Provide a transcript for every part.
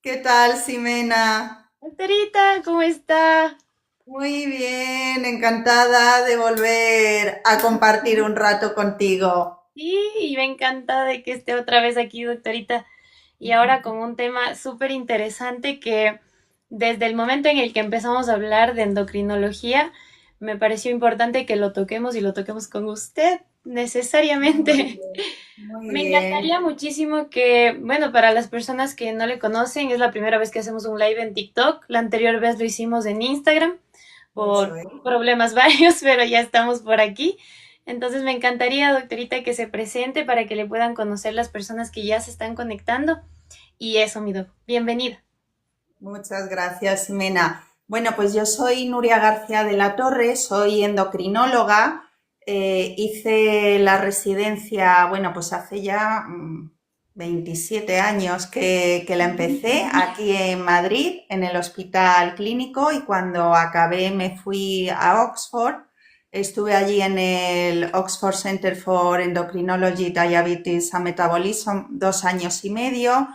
¿Qué tal, Ximena? Doctorita, ¿cómo está? Muy bien, encantada de volver a compartir un rato contigo. Sí, y me encanta de que esté otra vez aquí, doctorita. Y ahora con un tema súper interesante que desde el momento en el que empezamos a hablar de endocrinología, me pareció importante que lo toquemos y lo toquemos con usted Muy necesariamente. bien, muy Me bien. encantaría muchísimo que, bueno, para las personas que no le conocen, es la primera vez que hacemos un live en TikTok. La anterior vez lo hicimos en Instagram Eso por es. problemas varios, pero ya estamos por aquí. Entonces me encantaría, doctorita, que se presente para que le puedan conocer las personas que ya se están conectando. Y eso, mi doc. Bienvenida. Muchas gracias, Ximena. Bueno, pues yo soy Nuria García de la Torre, soy endocrinóloga. Hice la residencia, bueno, pues hace ya 27 años que la empecé aquí en Madrid, en el Hospital Clínico, y cuando acabé me fui a Oxford. Estuve allí en el Oxford Center for Endocrinology, Diabetes and Metabolism 2 años y medio.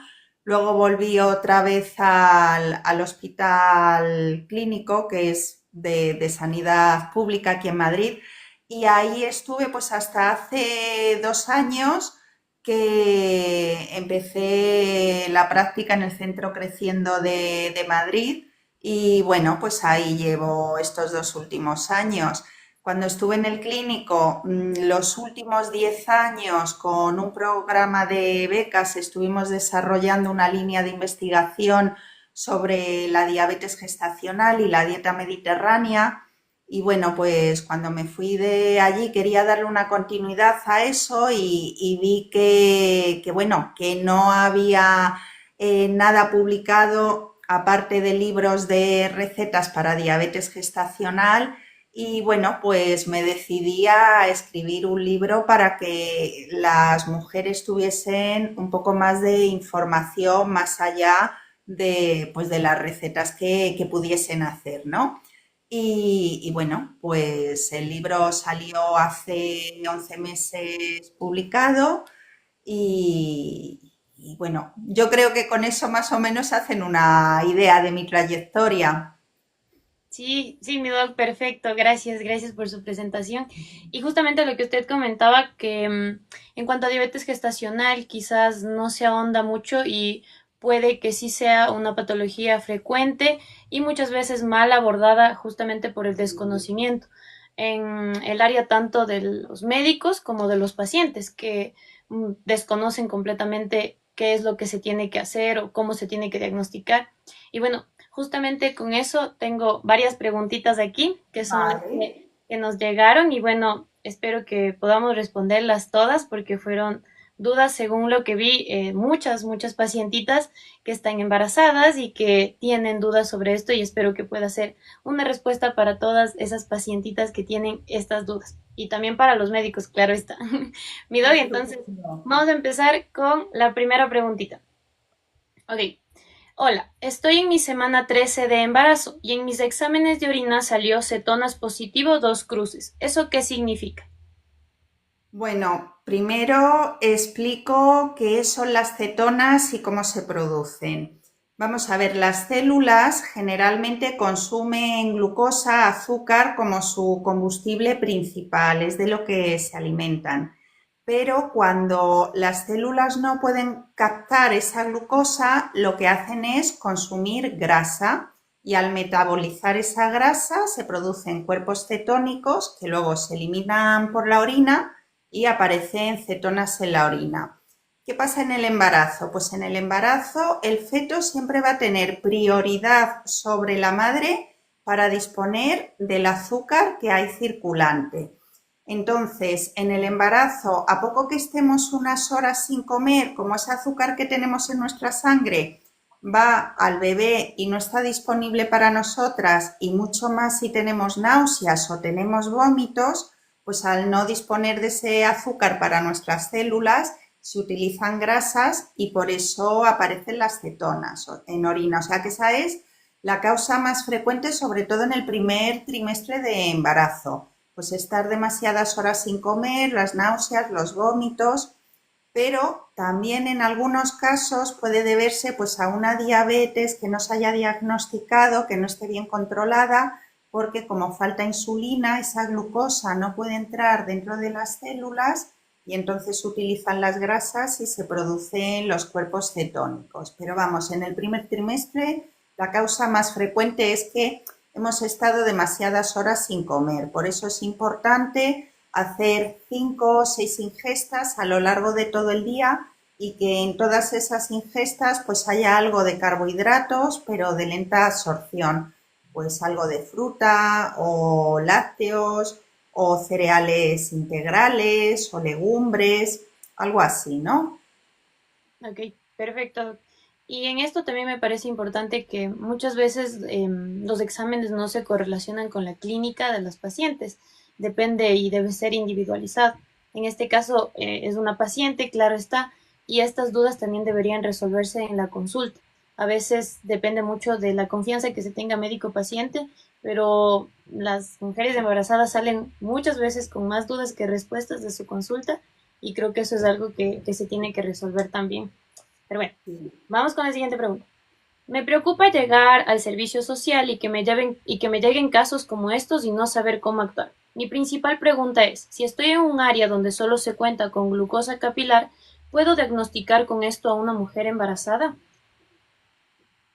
Luego volví otra vez al hospital clínico, que es de sanidad pública aquí en Madrid, y ahí estuve pues hasta hace 2 años que empecé la práctica en el Centro Creciendo de Madrid, y bueno, pues ahí llevo estos 2 últimos años. Cuando estuve en el clínico, los últimos 10 años, con un programa de becas, estuvimos desarrollando una línea de investigación sobre la diabetes gestacional y la dieta mediterránea. Y bueno, pues cuando me fui de allí quería darle una continuidad a eso, y vi bueno, que no había nada publicado aparte de libros de recetas para diabetes gestacional. Y bueno, pues me decidí a escribir un libro para que las mujeres tuviesen un poco más de información más allá de, pues de las recetas que pudiesen hacer, ¿no? Y bueno, pues el libro salió hace 11 meses publicado, y bueno, yo creo que con eso más o menos hacen una idea de mi trayectoria. Sí, sí, mi doc, perfecto. Gracias, gracias por su presentación. Y justamente lo que usted comentaba, que en cuanto a diabetes gestacional, quizás no se ahonda mucho y puede que sí sea una patología frecuente y muchas veces mal abordada justamente por el desconocimiento en el área tanto de los médicos como de los pacientes, que desconocen completamente qué es lo que se tiene que hacer o cómo se tiene que diagnosticar. Y bueno, justamente con eso tengo varias preguntitas aquí que son las Vale. que nos llegaron y bueno, espero que podamos responderlas todas porque fueron dudas según lo que vi, muchas pacientitas que están embarazadas y que tienen dudas sobre esto y espero que pueda ser una respuesta para todas esas pacientitas que tienen estas dudas y también para los médicos, claro está. Mi doy, entonces Estupendo. vamos a empezar con la primera preguntita. Ok. Hola, estoy en mi semana 13 de embarazo y en mis exámenes de orina salió cetonas positivo 2 cruces. ¿Eso qué significa? Bueno, primero explico qué son las cetonas y cómo se producen. Vamos a ver, las células generalmente consumen glucosa, azúcar como su combustible principal, es de lo que se alimentan. Pero cuando las células no pueden captar esa glucosa, lo que hacen es consumir grasa, y al metabolizar esa grasa se producen cuerpos cetónicos que luego se eliminan por la orina y aparecen cetonas en la orina. ¿Qué pasa en el embarazo? Pues en el embarazo el feto siempre va a tener prioridad sobre la madre para disponer del azúcar que hay circulante. Entonces, en el embarazo, a poco que estemos unas horas sin comer, como ese azúcar que tenemos en nuestra sangre va al bebé y no está disponible para nosotras, y mucho más si tenemos náuseas o tenemos vómitos, pues al no disponer de ese azúcar para nuestras células, se utilizan grasas y por eso aparecen las cetonas en orina. O sea que esa es la causa más frecuente, sobre todo en el primer trimestre de embarazo. Pues estar demasiadas horas sin comer, las náuseas, los vómitos. pero también en algunos casos puede deberse pues a una diabetes que no se haya diagnosticado, que no esté bien controlada, porque como falta insulina, esa glucosa no puede entrar dentro de las células y entonces se utilizan las grasas y se producen los cuerpos cetónicos. Pero vamos, en el primer trimestre la causa más frecuente es que hemos estado demasiadas horas sin comer. Por eso es importante hacer 5 o 6 ingestas a lo largo de todo el día y que en todas esas ingestas pues haya algo de carbohidratos, pero de lenta absorción, pues algo de fruta o lácteos o cereales integrales o legumbres, algo así, ¿no? Ok, perfecto. Y en esto también me parece importante que muchas veces los exámenes no se correlacionan con la clínica de los pacientes. Depende y debe ser individualizado. En este caso es una paciente, claro está, y estas dudas también deberían resolverse en la consulta. A veces depende mucho de la confianza que se tenga médico-paciente, pero las mujeres embarazadas salen muchas veces con más dudas que respuestas de su consulta y creo que eso es algo que se tiene que resolver también. Pero bueno, vamos con la siguiente pregunta. Me preocupa llegar al servicio social y que me lleguen casos como estos y no saber cómo actuar. Mi principal pregunta es, si estoy en un área donde solo se cuenta con glucosa capilar, ¿puedo diagnosticar con esto a una mujer embarazada?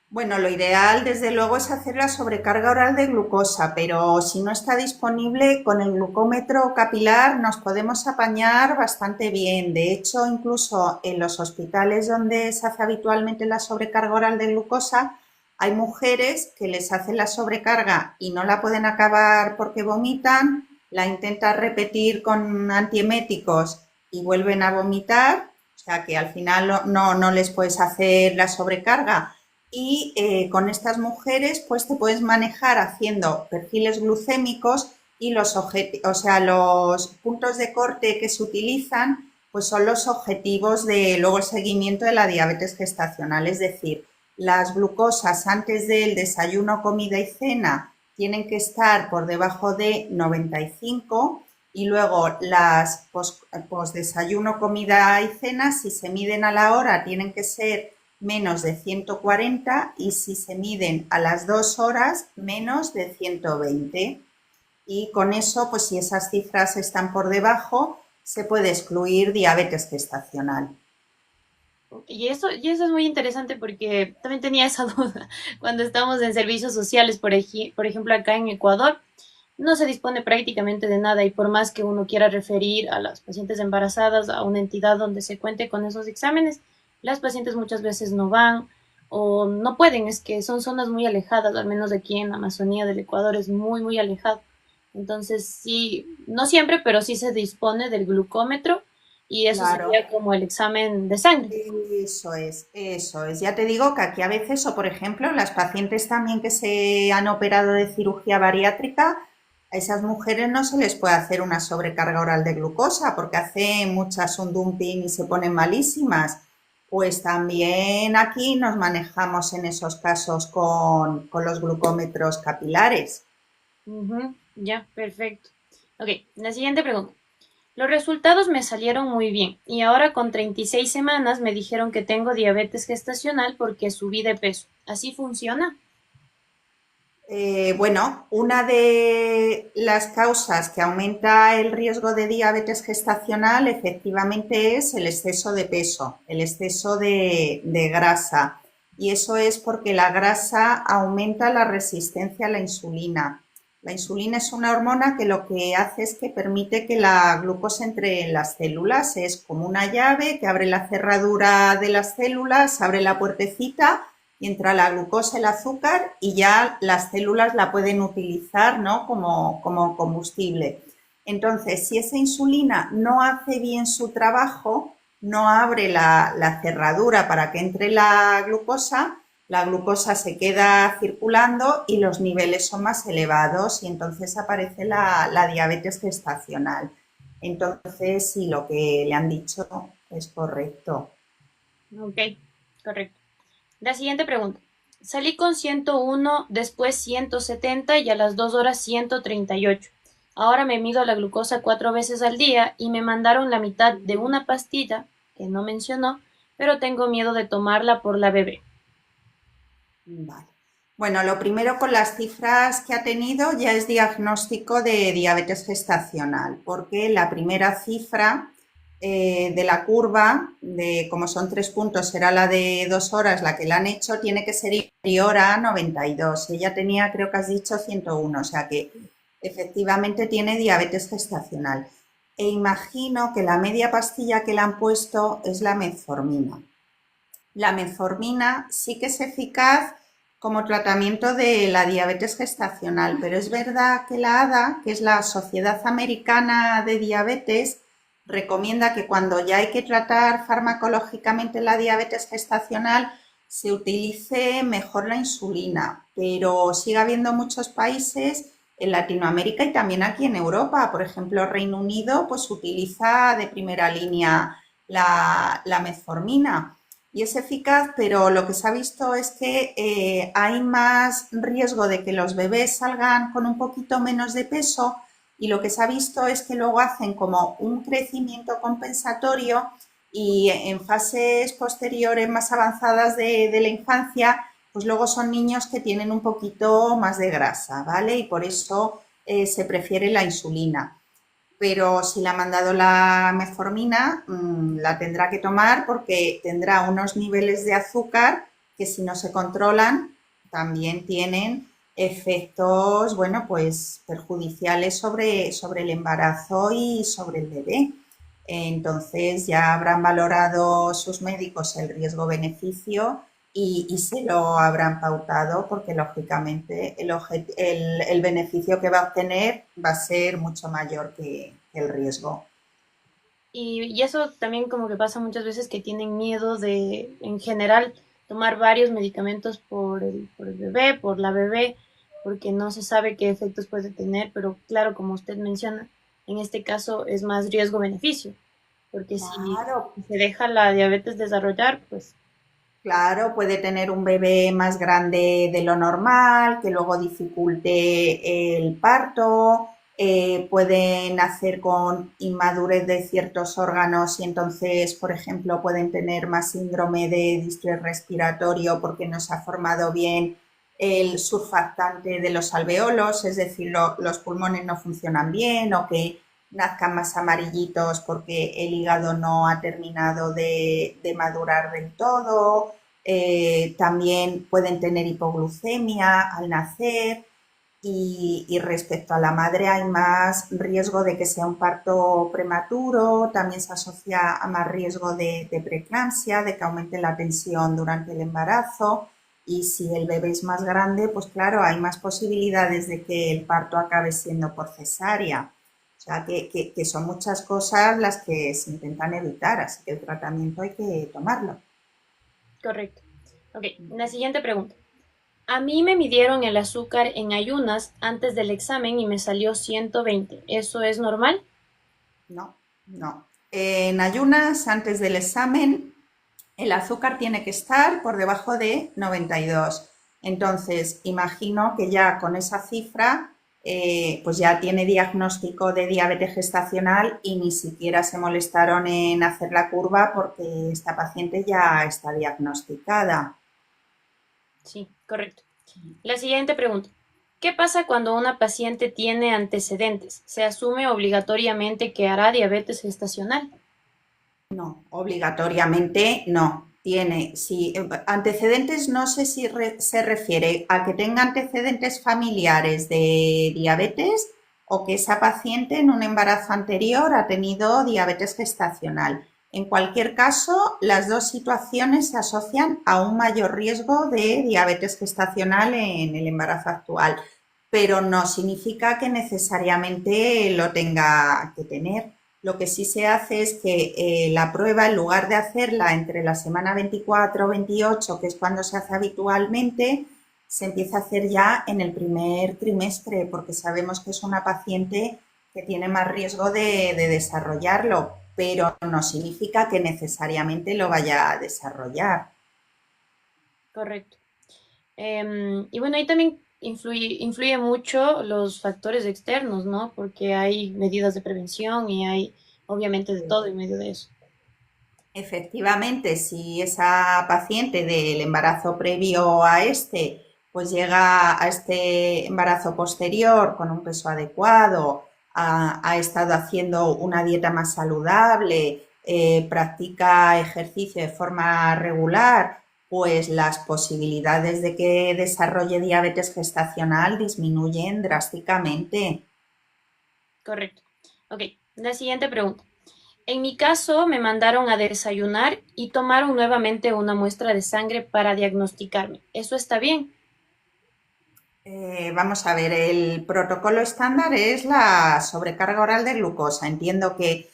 Bueno, lo ideal desde luego es hacer la sobrecarga oral de glucosa, pero si no está disponible con el glucómetro capilar nos podemos apañar bastante bien. De hecho, incluso en los hospitales donde se hace habitualmente la sobrecarga oral de glucosa, hay mujeres que les hacen la sobrecarga y no la pueden acabar porque vomitan, la intentan repetir con antieméticos y vuelven a vomitar, o sea que al final no les puedes hacer la sobrecarga y con estas mujeres pues te puedes manejar haciendo perfiles glucémicos y o sea, los puntos de corte que se utilizan pues son los objetivos de luego el seguimiento de la diabetes gestacional, es decir, las glucosas antes del desayuno, comida y cena tienen que estar por debajo de 95 y luego las post desayuno, comida y cena, si se miden a la hora, tienen que ser menos de 140 y si se miden a las 2 horas, menos de 120. Y con eso, pues si esas cifras están por debajo, se puede excluir diabetes gestacional. Y eso es muy interesante porque también tenía esa duda cuando estamos en servicios sociales, por ejemplo, acá en Ecuador, no se dispone prácticamente de nada y por más que uno quiera referir a las pacientes embarazadas a una entidad donde se cuente con esos exámenes, las pacientes muchas veces no van o no pueden, es que son zonas muy alejadas, al menos de aquí en la Amazonía del Ecuador es muy, muy alejado. Entonces, sí, no siempre, pero sí se dispone del glucómetro y eso Claro, sería como el examen de sangre. eso es, eso es. Ya te digo que aquí a veces, o por ejemplo, las pacientes también que se han operado de cirugía bariátrica, a esas mujeres no se les puede hacer una sobrecarga oral de glucosa porque hacen muchas un dumping y se ponen malísimas. Pues también aquí nos manejamos en esos casos con los glucómetros capilares. Ujú, ya, perfecto. Ok, la siguiente pregunta. Los resultados me salieron muy bien y ahora con 36 semanas me dijeron que tengo diabetes gestacional porque subí de peso. ¿Así funciona? Bueno, una de las causas que aumenta el riesgo de diabetes gestacional efectivamente es el exceso de peso, el exceso de grasa. Y eso es porque la grasa aumenta la resistencia a la insulina. La insulina es una hormona que lo que hace es que permite que la glucosa entre en las células. Es como una llave que abre la cerradura de las células, abre la puertecita y entra la glucosa, el azúcar y ya las células la pueden utilizar, ¿no? como combustible. Entonces, si esa insulina no hace bien su trabajo, no abre la cerradura para que entre la glucosa se queda circulando y los niveles son más elevados y entonces aparece la diabetes gestacional. Entonces, sí, lo que le han dicho es correcto. Ok, correcto. La siguiente pregunta. Salí con 101, después 170 y a las 2 horas 138. Ahora me mido la glucosa 4 veces al día y me mandaron la mitad de una pastilla que no mencionó, pero tengo miedo de tomarla por la bebé. Vale. Bueno, lo primero con las cifras que ha tenido ya es diagnóstico de diabetes gestacional, porque la primera cifra de la curva, de como son 3 puntos, será la de 2 horas, la que le han hecho, tiene que ser inferior a 92. Ella tenía, creo que has dicho, 101, o sea que efectivamente tiene diabetes gestacional. E imagino que la media pastilla que le han puesto es la metformina. La metformina sí que es eficaz como tratamiento de la diabetes gestacional, pero es verdad que la ADA, que es la Sociedad Americana de Diabetes, recomienda que cuando ya hay que tratar farmacológicamente la diabetes gestacional se utilice mejor la insulina, pero sigue habiendo muchos países en Latinoamérica y también aquí en Europa, por ejemplo, Reino Unido, pues utiliza de primera línea la metformina y es eficaz, pero lo que se ha visto es que hay más riesgo de que los bebés salgan con un poquito menos de peso y lo que se ha visto es que luego hacen como un crecimiento compensatorio y en fases posteriores más avanzadas de la infancia, pues luego son niños que tienen un poquito más de grasa, ¿vale? Y por eso se prefiere la insulina, pero si le ha mandado la metformina, la tendrá que tomar porque tendrá unos niveles de azúcar que si no se controlan también tienen efectos, bueno, pues perjudiciales sobre el embarazo y sobre el bebé. Entonces ya habrán valorado sus médicos el riesgo-beneficio y se lo habrán pautado porque lógicamente el beneficio que va a obtener va a ser mucho mayor que el riesgo. Y eso también como que pasa muchas veces que tienen miedo de, en general, tomar varios medicamentos por el bebé, por la bebé, porque no se sabe qué efectos puede tener, pero claro, como usted menciona, en este caso es más riesgo-beneficio, porque si Claro, se deja la diabetes desarrollar, pues claro, puede tener un bebé más grande de lo normal, que luego dificulte el parto, pueden nacer con inmadurez de ciertos órganos y entonces, por ejemplo, pueden tener más síndrome de distrés respiratorio porque no se ha formado bien el surfactante de los alveolos, es decir, los pulmones no funcionan bien o que nazcan más amarillitos porque el hígado no ha terminado de madurar del todo. También pueden tener hipoglucemia al nacer y respecto a la madre hay más riesgo de que sea un parto prematuro, también se asocia a más riesgo de preeclampsia, de que aumente la tensión durante el embarazo y si el bebé es más grande, pues claro, hay más posibilidades de que el parto acabe siendo por cesárea. O sea, que son muchas cosas las que se intentan evitar, así que el tratamiento hay que tomarlo. correcto. Ok, la siguiente pregunta. A mí me midieron el azúcar en ayunas antes del examen y me salió 120. ¿Eso es normal? No, no. En ayunas, antes del examen, el azúcar tiene que estar por debajo de 92. Entonces, imagino que ya con esa cifra, pues ya tiene diagnóstico de diabetes gestacional y ni siquiera se molestaron en hacer la curva porque esta paciente ya está diagnosticada. Sí, correcto. La siguiente pregunta. ¿Qué pasa cuando una paciente tiene antecedentes? ¿Se asume obligatoriamente que hará diabetes gestacional? No, obligatoriamente no. Tiene, si antecedentes, no sé si se refiere a que tenga antecedentes familiares de diabetes o que esa paciente en un embarazo anterior ha tenido diabetes gestacional. En cualquier caso, las dos situaciones se asocian a un mayor riesgo de diabetes gestacional en el embarazo actual, pero no significa que necesariamente lo tenga que tener. Lo que sí se hace es que la prueba, en lugar de hacerla entre la semana 24 o 28, que es cuando se hace habitualmente, se empieza a hacer ya en el primer trimestre, porque sabemos que es una paciente que tiene más riesgo de desarrollarlo, pero no significa que necesariamente lo vaya a desarrollar. Correcto. Y bueno, ahí también influye mucho los factores externos, ¿no? Porque hay medidas de prevención y hay obviamente de todo en medio de eso. Efectivamente, si esa paciente del embarazo previo a este, pues llega a este embarazo posterior con un peso adecuado, ha estado haciendo una dieta más saludable, practica ejercicio de forma regular, pues las posibilidades de que desarrolle diabetes gestacional disminuyen drásticamente. Correcto. Ok, la siguiente pregunta. En mi caso, me mandaron a desayunar y tomaron nuevamente una muestra de sangre para diagnosticarme. ¿Eso está bien? Vamos a ver, el protocolo estándar es la sobrecarga oral de glucosa. Entiendo que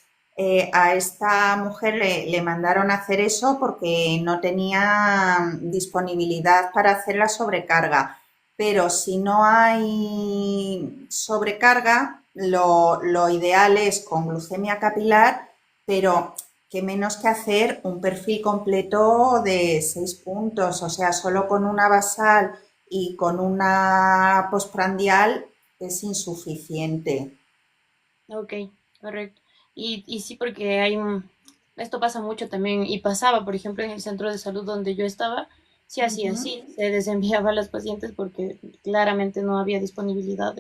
a esta mujer le mandaron a hacer eso porque no tenía disponibilidad para hacer la sobrecarga. Pero si no hay sobrecarga, lo ideal es con glucemia capilar, pero que menos que hacer un perfil completo de 6 puntos, o sea, solo con una basal y con una postprandial es insuficiente. Ok, correcto. Y sí, porque esto pasa mucho también, y pasaba, por ejemplo, en el centro de salud donde yo estaba, sí hacía Ujú. así, se desenviaba a las pacientes porque claramente no había disponibilidad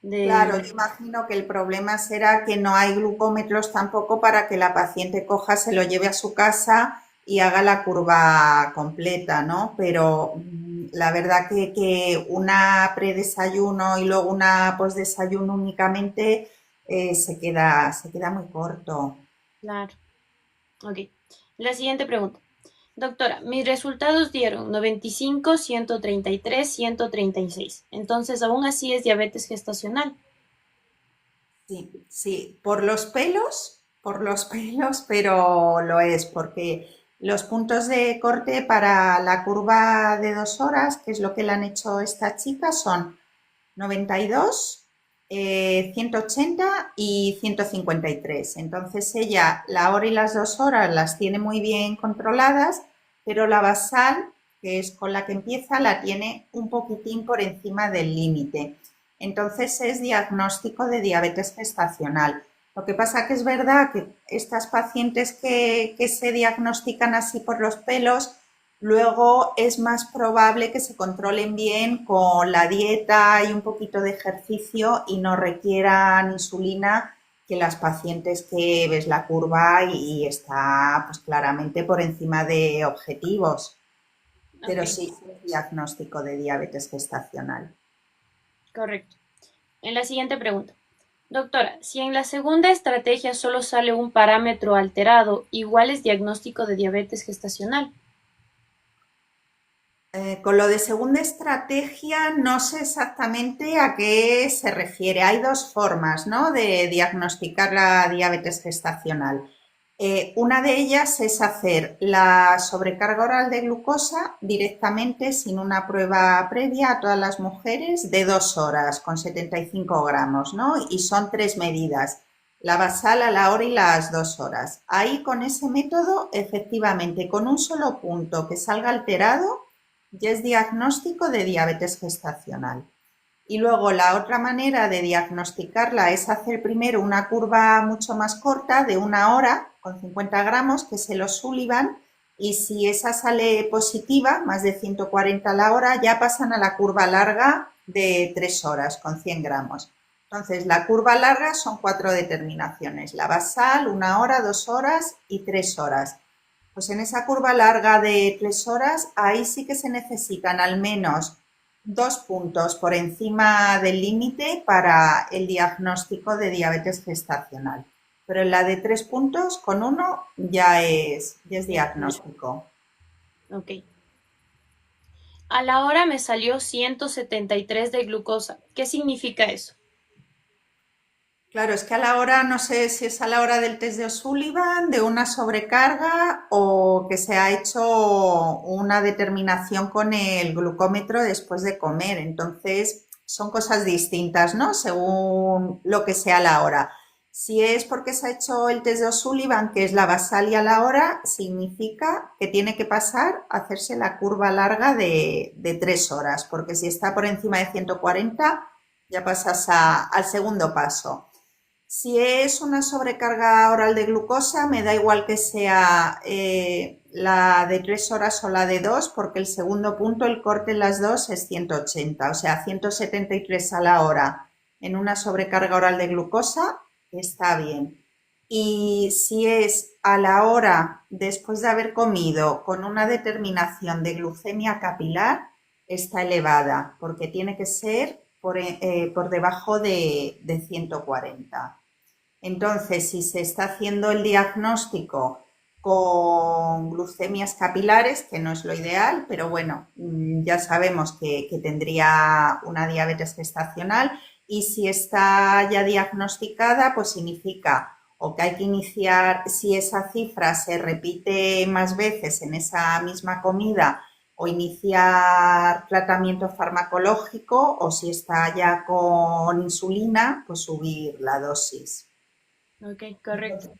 Claro, de... yo imagino que el problema será que no hay glucómetros tampoco para que la paciente coja, se lo lleve a su casa y haga la curva completa, ¿no? Pero la verdad que una predesayuno y luego una postdesayuno únicamente se queda muy corto. Claro, ok. La siguiente pregunta. Doctora, mis resultados dieron 95, 133, 136. Entonces, aún así es diabetes gestacional. Sí, sí, por los pelos, pero lo es, porque los puntos de corte para la curva de 2 horas, que es lo que le han hecho a esta chica, son 92, 180 y 153. Entonces ella la hora y las 2 horas las tiene muy bien controladas, pero la basal, que es con la que empieza, la tiene un poquitín por encima del límite. Entonces es diagnóstico de diabetes gestacional. Lo que pasa que es verdad que estas pacientes que se diagnostican así por los pelos, luego es más probable que se controlen bien con la dieta y un poquito de ejercicio y no requieran insulina que las pacientes que ves la curva y está pues claramente por encima de objetivos. Ok, Pero sí, es diagnóstico de diabetes gestacional. correcto. En la siguiente pregunta. Doctora, si en la segunda estrategia solo sale un parámetro alterado, igual es diagnóstico de diabetes gestacional. Con lo de segunda estrategia, no sé exactamente a qué se refiere. Hay dos formas, ¿no?, de diagnosticar la diabetes gestacional. Una de ellas es hacer la sobrecarga oral de glucosa directamente sin una prueba previa a todas las mujeres de 2 horas con 75 gramos, ¿no? Y son tres medidas, la basal a la hora y las 2 horas. Ahí con ese método, efectivamente, con un solo punto que salga alterado, ya es diagnóstico de diabetes gestacional. Y luego la otra manera de diagnosticarla es hacer primero una curva mucho más corta de 1 hora con 50 gramos, que es el O'Sullivan, y si esa sale positiva, más de 140 a la hora, ya pasan a la curva larga de 3 horas con 100 gramos. Entonces, la curva larga son 4 determinaciones, la basal, 1 hora, 2 horas y 3 horas. Pues en esa curva larga de 3 horas, ahí sí que se necesitan al menos 2 puntos por encima del límite para el diagnóstico de diabetes gestacional. Pero en la de 3 puntos, con uno ya es diagnóstico. Ok. A la hora me salió 173 de glucosa. ¿Qué significa eso? Claro, es que a la hora, no sé si es a la hora del test de O'Sullivan, de una sobrecarga o que se ha hecho una determinación con el glucómetro después de comer. Entonces, son cosas distintas, ¿no? Según lo que sea la hora. Si es porque se ha hecho el test de O'Sullivan, que es la basal y a la hora, significa que tiene que pasar a hacerse la curva larga de 3 horas, porque si está por encima de 140, ya pasas al segundo paso. Si es una sobrecarga oral de glucosa, me da igual que sea la de 3 horas o la de 2, porque el segundo punto, el corte en las dos es 180, o sea, 173 a la hora en una sobrecarga oral de glucosa, está bien. Y si es a la hora después de haber comido con una determinación de glucemia capilar, está elevada, porque tiene que ser por debajo de 140. Entonces, si se está haciendo el diagnóstico con glucemias capilares, que no es lo ideal, pero bueno, ya sabemos que tendría una diabetes gestacional, y si está ya diagnosticada, pues significa o que hay que iniciar, si esa cifra se repite más veces en esa misma comida, o iniciar tratamiento farmacológico, o si está ya con insulina, pues subir la dosis. Ok, correcto.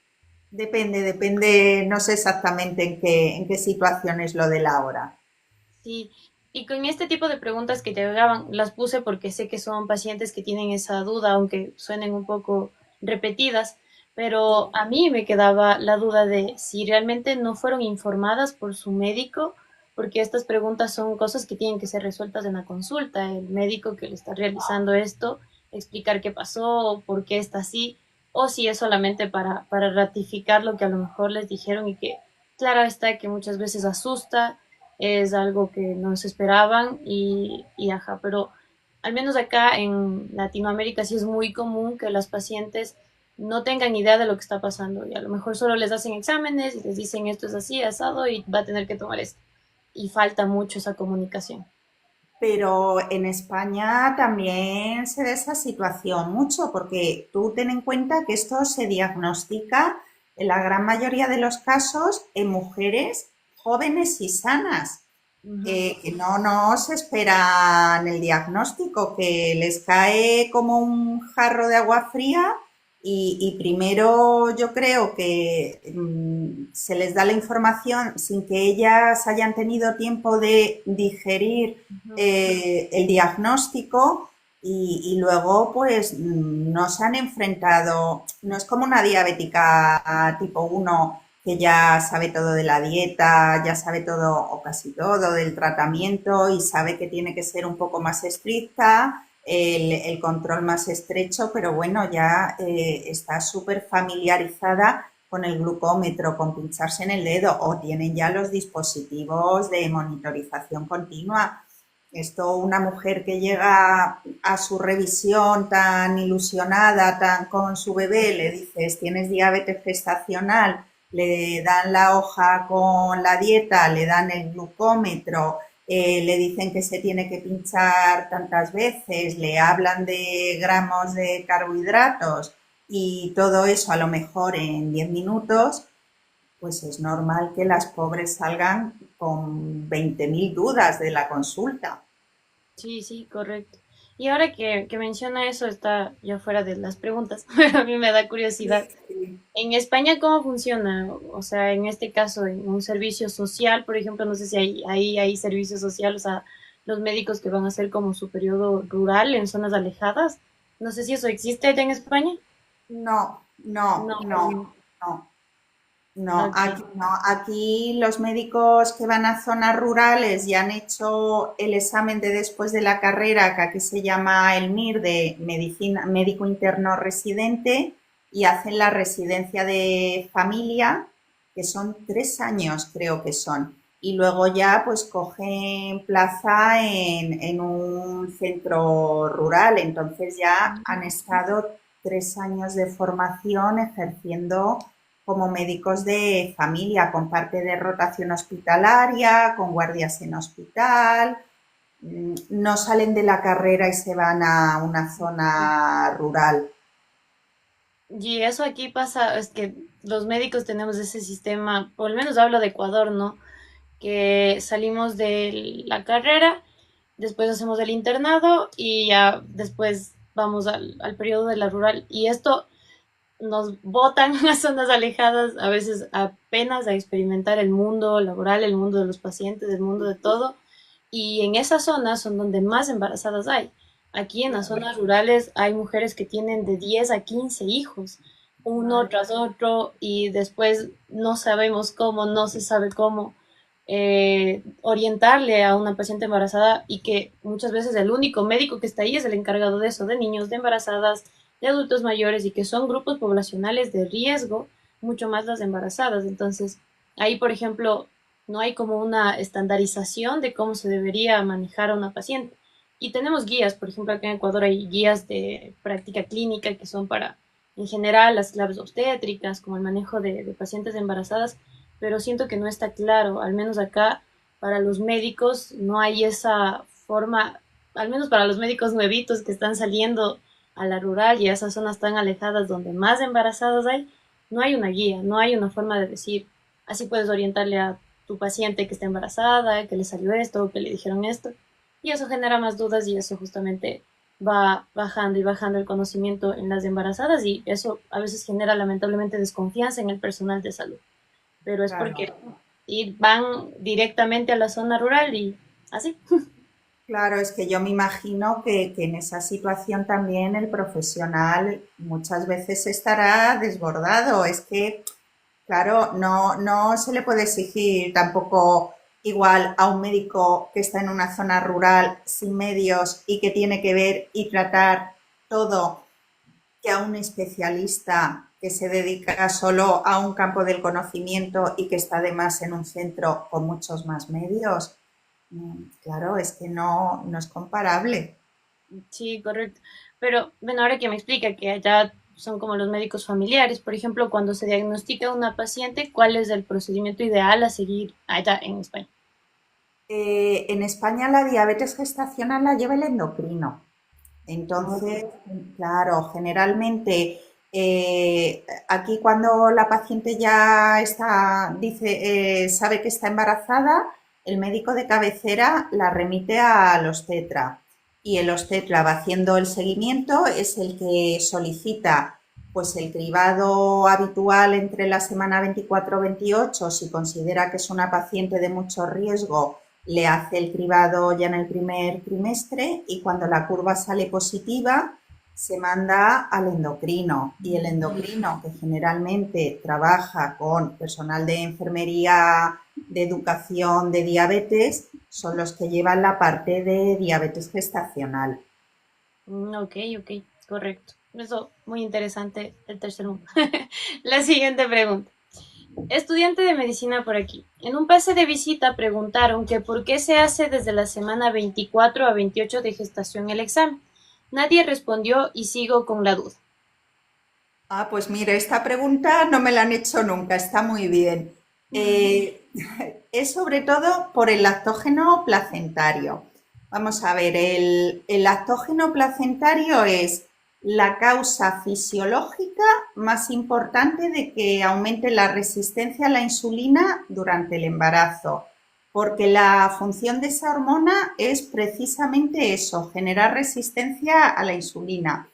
Depende, no sé exactamente en qué situación es lo de la hora. Sí, y con este tipo de preguntas que llegaban, las puse porque sé que son pacientes que tienen esa duda, aunque suenen un poco repetidas, pero a mí me quedaba la duda de si realmente no fueron informadas por su médico, porque estas preguntas son cosas que tienen que ser resueltas en la consulta. El médico que le está realizando esto, explicar qué pasó, por qué está así, o si es solamente para ratificar lo que a lo mejor les dijeron y que, claro está, que muchas veces asusta, es algo que no se esperaban y ajá, pero al menos acá en Latinoamérica sí es muy común que las pacientes no tengan idea de lo que está pasando y a lo mejor solo les hacen exámenes y les dicen esto es así, asado y va a tener que tomar esto. Y falta mucho esa comunicación. Pero en España también se da esa situación mucho, porque tú ten en cuenta que esto se diagnostica en la gran mayoría de los casos en mujeres jóvenes y sanas, Ujú. que no se esperan el diagnóstico, que les cae como un jarro de agua fría, y primero yo creo que se les da la información sin que ellas hayan tenido tiempo de digerir Ujú. el diagnóstico, y luego pues no se han enfrentado, no es como una diabética tipo uno que ya sabe todo de la dieta, ya sabe todo o casi todo del tratamiento, y sabe que tiene que ser un poco más estricta, el control más estrecho, pero bueno, ya está súper familiarizada con el glucómetro, con pincharse en el dedo, o tienen ya los dispositivos de monitorización continua. Esto, una mujer que llega a su revisión tan ilusionada, tan con su bebé, le dices, tienes diabetes gestacional, le dan la hoja con la dieta, le dan el glucómetro, le dicen que se tiene que pinchar tantas veces, le hablan de gramos de carbohidratos, y todo eso a lo mejor en 10 minutos, pues es normal que las pobres salgan con 20.000 dudas de la consulta. Sí, sí, correcto. Y ahora que menciona eso, está ya fuera de las preguntas, pero a mí me da curiosidad. En España, ¿cómo funciona? O sea, en este caso, en un servicio social, por ejemplo, no sé si hay servicio social, o sea, los médicos que van a hacer como su periodo rural en zonas alejadas. No sé si eso existe allá en España. No, no, No, no, no. No, ok. aquí no. Aquí los médicos que van a zonas rurales ya han hecho el examen de después de la carrera, que aquí se llama el MIR, de medicina, médico interno residente, y hacen la residencia de familia, que son 3 años, creo que son. Y luego ya pues cogen plaza en un centro rural. Entonces ya han estado 3 años de formación ejerciendo como médicos de familia, con parte de rotación hospitalaria, con guardias en hospital. No salen de la carrera y se van a una zona rural. Y eso aquí pasa, es que los médicos tenemos ese sistema, por lo menos hablo de Ecuador, ¿no? Que salimos de la carrera, después hacemos el internado y ya después vamos al periodo de la rural. Y esto nos botan a zonas alejadas, a veces apenas a experimentar el mundo laboral, el mundo de los pacientes, el mundo de todo. Y en esas zonas son donde más embarazadas hay. aquí en las zonas rurales hay mujeres que tienen de 10 a 15 hijos, uno Madre. tras otro, y después no sabemos cómo, no se sabe cómo orientarle a una paciente embarazada y que muchas veces el único médico que está ahí es el encargado de eso, de niños, de embarazadas, de adultos mayores y que son grupos poblacionales de riesgo, mucho más las embarazadas. Entonces, ahí, por ejemplo, no hay como una estandarización de cómo se debería manejar a una paciente. Y tenemos guías, por ejemplo, acá en Ecuador hay guías de práctica clínica que son para, en general, las claves obstétricas, como el manejo de pacientes embarazadas, pero siento que no está claro, al menos acá, para los médicos no hay esa forma, al menos para los médicos nuevitos que están saliendo a la rural y a esas zonas tan alejadas donde más embarazadas hay, no hay una guía, no hay una forma de decir, así puedes orientarle a tu paciente que está embarazada, que le salió esto, que le dijeron esto, y eso genera más dudas y eso justamente va bajando y bajando el conocimiento en las embarazadas y eso a veces genera lamentablemente desconfianza en el personal de salud, pero es Claro. porque van directamente a la zona rural y así. Claro, es que yo me imagino que en esa situación también el profesional muchas veces estará desbordado. Es que, claro, no se le puede exigir tampoco igual a un médico que está en una zona rural sin medios y que tiene que ver y tratar todo que a un especialista que se dedica solo a un campo del conocimiento y que está además en un centro con muchos más medios. Claro, es que no es comparable. Sí, correcto. Pero bueno, ahora que me explica que allá son como los médicos familiares, por ejemplo, cuando se diagnostica una paciente, ¿cuál es el procedimiento ideal a seguir allá en España? En España la diabetes gestacional la lleva el endocrino. Ok. Entonces, claro, generalmente aquí cuando la paciente ya está, dice, sabe que está embarazada, el médico de cabecera la remite al obstetra y el obstetra va haciendo el seguimiento, es el que solicita pues el cribado habitual entre la semana 24-28, si considera que es una paciente de mucho riesgo, le hace el cribado ya en el primer trimestre y cuando la curva sale positiva se manda al endocrino y el endocrino que generalmente trabaja con personal de enfermería, de educación de diabetes, son los que llevan la parte de diabetes gestacional. Ok, ok, correcto. Eso, muy interesante el tercer mundo. La siguiente pregunta. Estudiante de medicina por aquí. En un pase de visita preguntaron que por qué se hace desde la semana 24 a 28 de gestación el examen. Nadie respondió y sigo con la duda. Ah, pues mire, esta pregunta no me la han hecho nunca, está muy bien. Eh, es sobre todo por el lactógeno placentario. Vamos a ver, el lactógeno placentario es la causa fisiológica más importante de que aumente la resistencia a la insulina durante el embarazo, porque la función de esa hormona es precisamente eso, generar resistencia a la insulina.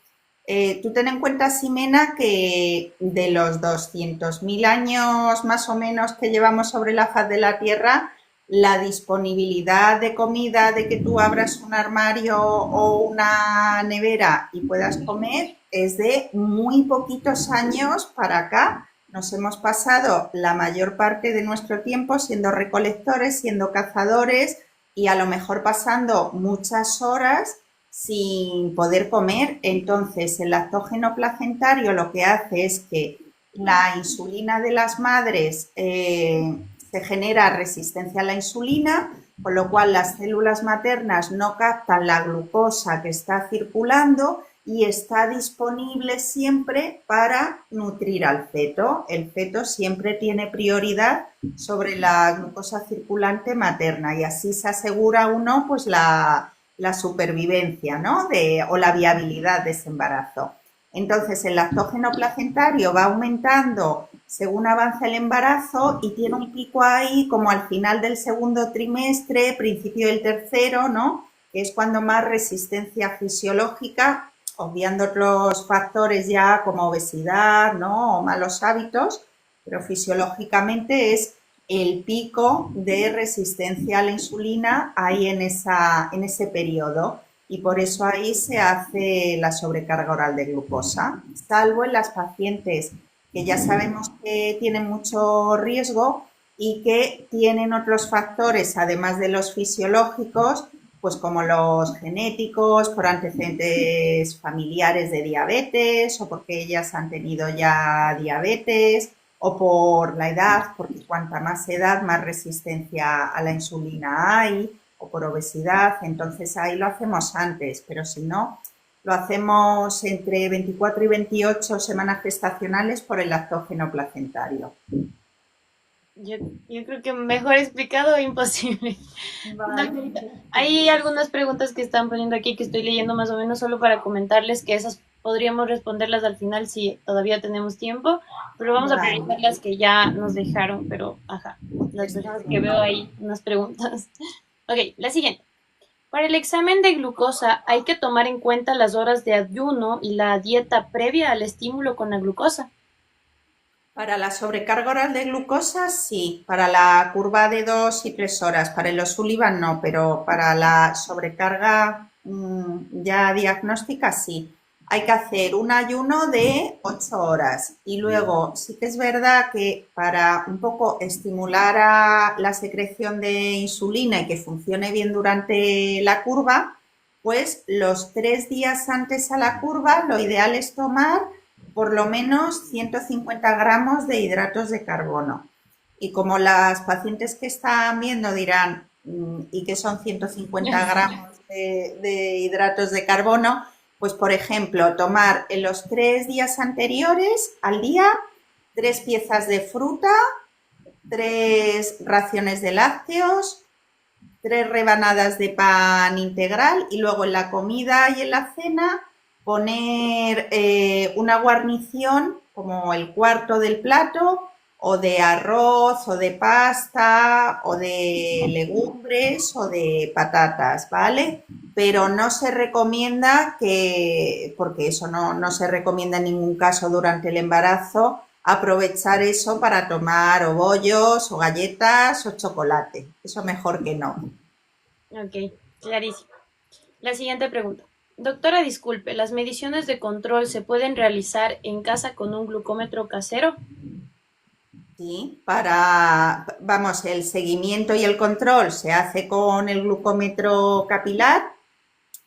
Tú ten en cuenta, Ximena, que de los 200.000 años más o menos que llevamos sobre la faz de la Tierra, la disponibilidad de comida, de que tú abras un armario o una nevera y puedas comer, es de muy poquitos años para acá. Nos hemos pasado la mayor parte de nuestro tiempo siendo recolectores, siendo cazadores y a lo mejor pasando muchas horas sin poder comer. Entonces, el lactógeno placentario lo que hace es que la insulina de las madres se genera resistencia a la insulina, con lo cual las células maternas no captan la glucosa que está circulando y está disponible siempre para nutrir al feto. El feto siempre tiene prioridad sobre la glucosa circulante materna y así se asegura uno pues la supervivencia, ¿no? O la viabilidad de ese embarazo. Entonces, el lactógeno placentario va aumentando según avanza el embarazo y tiene un pico ahí como al final del segundo trimestre, principio del tercero, ¿no? Que es cuando más resistencia fisiológica, obviando otros factores ya como obesidad, ¿no? O malos hábitos, pero fisiológicamente es el pico de resistencia a la insulina ahí en ese periodo. y por eso ahí se hace la sobrecarga oral de glucosa, salvo en las pacientes que ya sabemos que tienen mucho riesgo y que tienen otros factores, además de los fisiológicos, pues como los genéticos, por antecedentes familiares de diabetes o porque ellas han tenido ya diabetes o por la edad, porque cuanta más edad, más resistencia a la insulina hay, o por obesidad, entonces ahí lo hacemos antes, pero si no, lo hacemos entre 24 y 28 semanas gestacionales por el lactógeno placentario. Yo, yo creo que mejor explicado imposible. Vale. Doctorita, hay algunas preguntas que están poniendo aquí que estoy leyendo más o menos solo para comentarles que esas podríamos responderlas al final si todavía tenemos tiempo, pero vamos a Vale. priorizar las que ya nos dejaron, pero ajá, las Está personas que bien. veo ahí unas preguntas. Ok, la siguiente. Para el examen de glucosa hay que tomar en cuenta las horas de ayuno y la dieta previa al estímulo con la glucosa. Para la sobrecarga oral de glucosa, sí. Para la curva de 2 y 3 horas. Para el O'Sullivan no, pero para la sobrecarga ya diagnóstica, sí. Hay que hacer un ayuno de 8 horas. Y luego, sí que es verdad que para un poco estimular a la secreción de insulina y que funcione bien durante la curva, pues los 3 días antes a la curva, lo ideal es tomar por lo menos 150 gramos de hidratos de carbono. Y como las pacientes que están viendo dirán, ¿y qué son 150 gramos de hidratos de carbono? Pues, por ejemplo, tomar en los 3 días anteriores al día 3 piezas de fruta, 3 raciones de lácteos, 3 rebanadas de pan integral y luego en la comida y en la cena poner una guarnición como el cuarto del plato o de arroz o de pasta o de legumbres o de patatas, ¿vale? Pero no se recomienda que, porque eso no se recomienda en ningún caso durante el embarazo, aprovechar eso para tomar o bollos o galletas o chocolate. Eso mejor que no. Ok, clarísimo. La siguiente pregunta. Doctora, disculpe, ¿las mediciones de control se pueden realizar en casa con un glucómetro casero? Sí, vamos, el seguimiento y el control se hace con el glucómetro capilar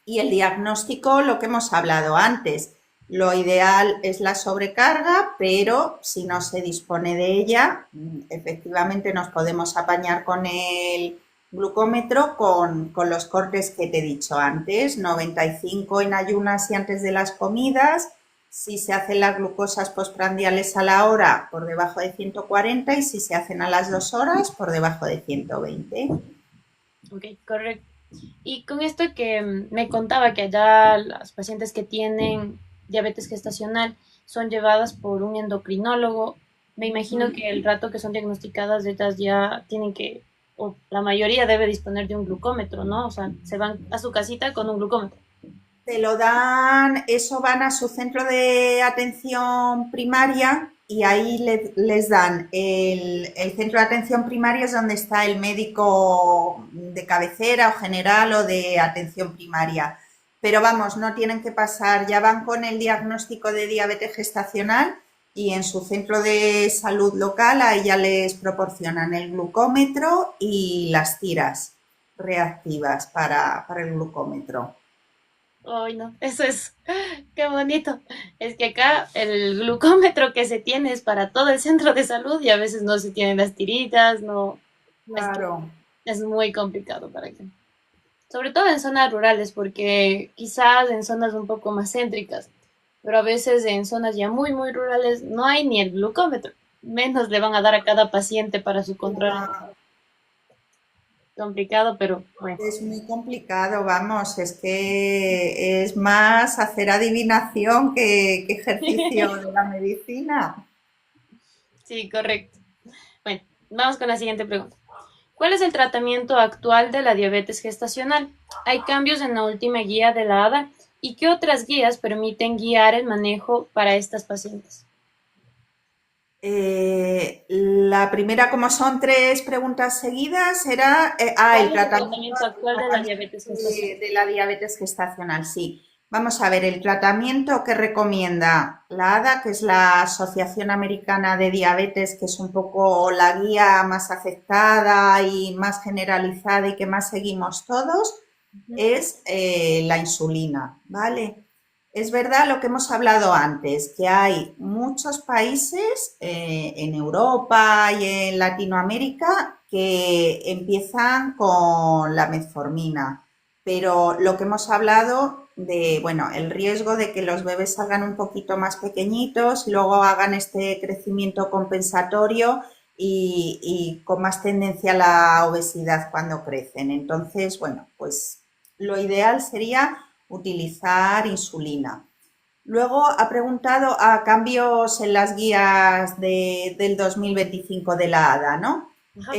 y el diagnóstico, lo que hemos hablado antes. Lo ideal es la sobrecarga, pero si no se dispone de ella, efectivamente nos podemos apañar con el glucómetro con los cortes que te he dicho antes, 95 en ayunas y antes de las comidas, si se hacen las glucosas postprandiales a la hora por debajo de 140 y si se hacen a las 2 horas por debajo de 120. Ok, correcto. Y con esto que me contaba que allá las pacientes que tienen diabetes gestacional son llevadas por un endocrinólogo, me imagino que el rato que son diagnosticadas ellas ya tienen que, o la mayoría debe disponer de un glucómetro, ¿no? O sea, se van a su casita con un glucómetro. Te lo dan, eso van a su centro de atención primaria y ahí les dan el centro de atención primaria es donde está el médico de cabecera o general o de atención primaria. Pero vamos, no tienen que pasar, ya van con el diagnóstico de diabetes gestacional y en su centro de salud local ahí ya les proporcionan el glucómetro y las tiras reactivas para el glucómetro. Ay, no, eso es, qué bonito. Es que acá el glucómetro que se tiene es para todo el centro de salud y a veces no se tienen las tiritas, no, es que Claro. es muy complicado para que, sobre todo en zonas rurales, porque quizás en zonas un poco más céntricas, pero a veces en zonas ya muy, muy rurales no hay ni el glucómetro, menos le van a dar a cada paciente para su control. Complicado, pero bueno. Es muy complicado, vamos, es que es más hacer adivinación que ejercicio de la medicina. Sí, correcto. Bueno, vamos con la siguiente pregunta. ¿Cuál es el tratamiento actual de la diabetes gestacional? ¿Hay cambios en la última guía de la ADA? ¿Y qué otras guías permiten guiar el manejo para estas pacientes? La primera, como son tres preguntas seguidas, era el ¿Cuál es el tratamiento tratamiento actual de la diabetes gestacional? de la diabetes gestacional. Sí, vamos a ver, el tratamiento que recomienda la ADA, que es la Asociación Americana de Diabetes, que es un poco la guía más aceptada y más generalizada y que más seguimos todos, Ujú. es la insulina, ¿vale? Es verdad lo que hemos hablado antes, que hay muchos países en Europa y en Latinoamérica que empiezan con la metformina, pero lo que hemos hablado de, bueno, el riesgo de que los bebés salgan un poquito más pequeñitos y luego hagan este crecimiento compensatorio y con más tendencia a la obesidad cuando crecen. Entonces, bueno, pues lo ideal sería utilizar insulina. Luego ha preguntado a cambios en las guías del 2025 de la ADA, ¿no? Ajá.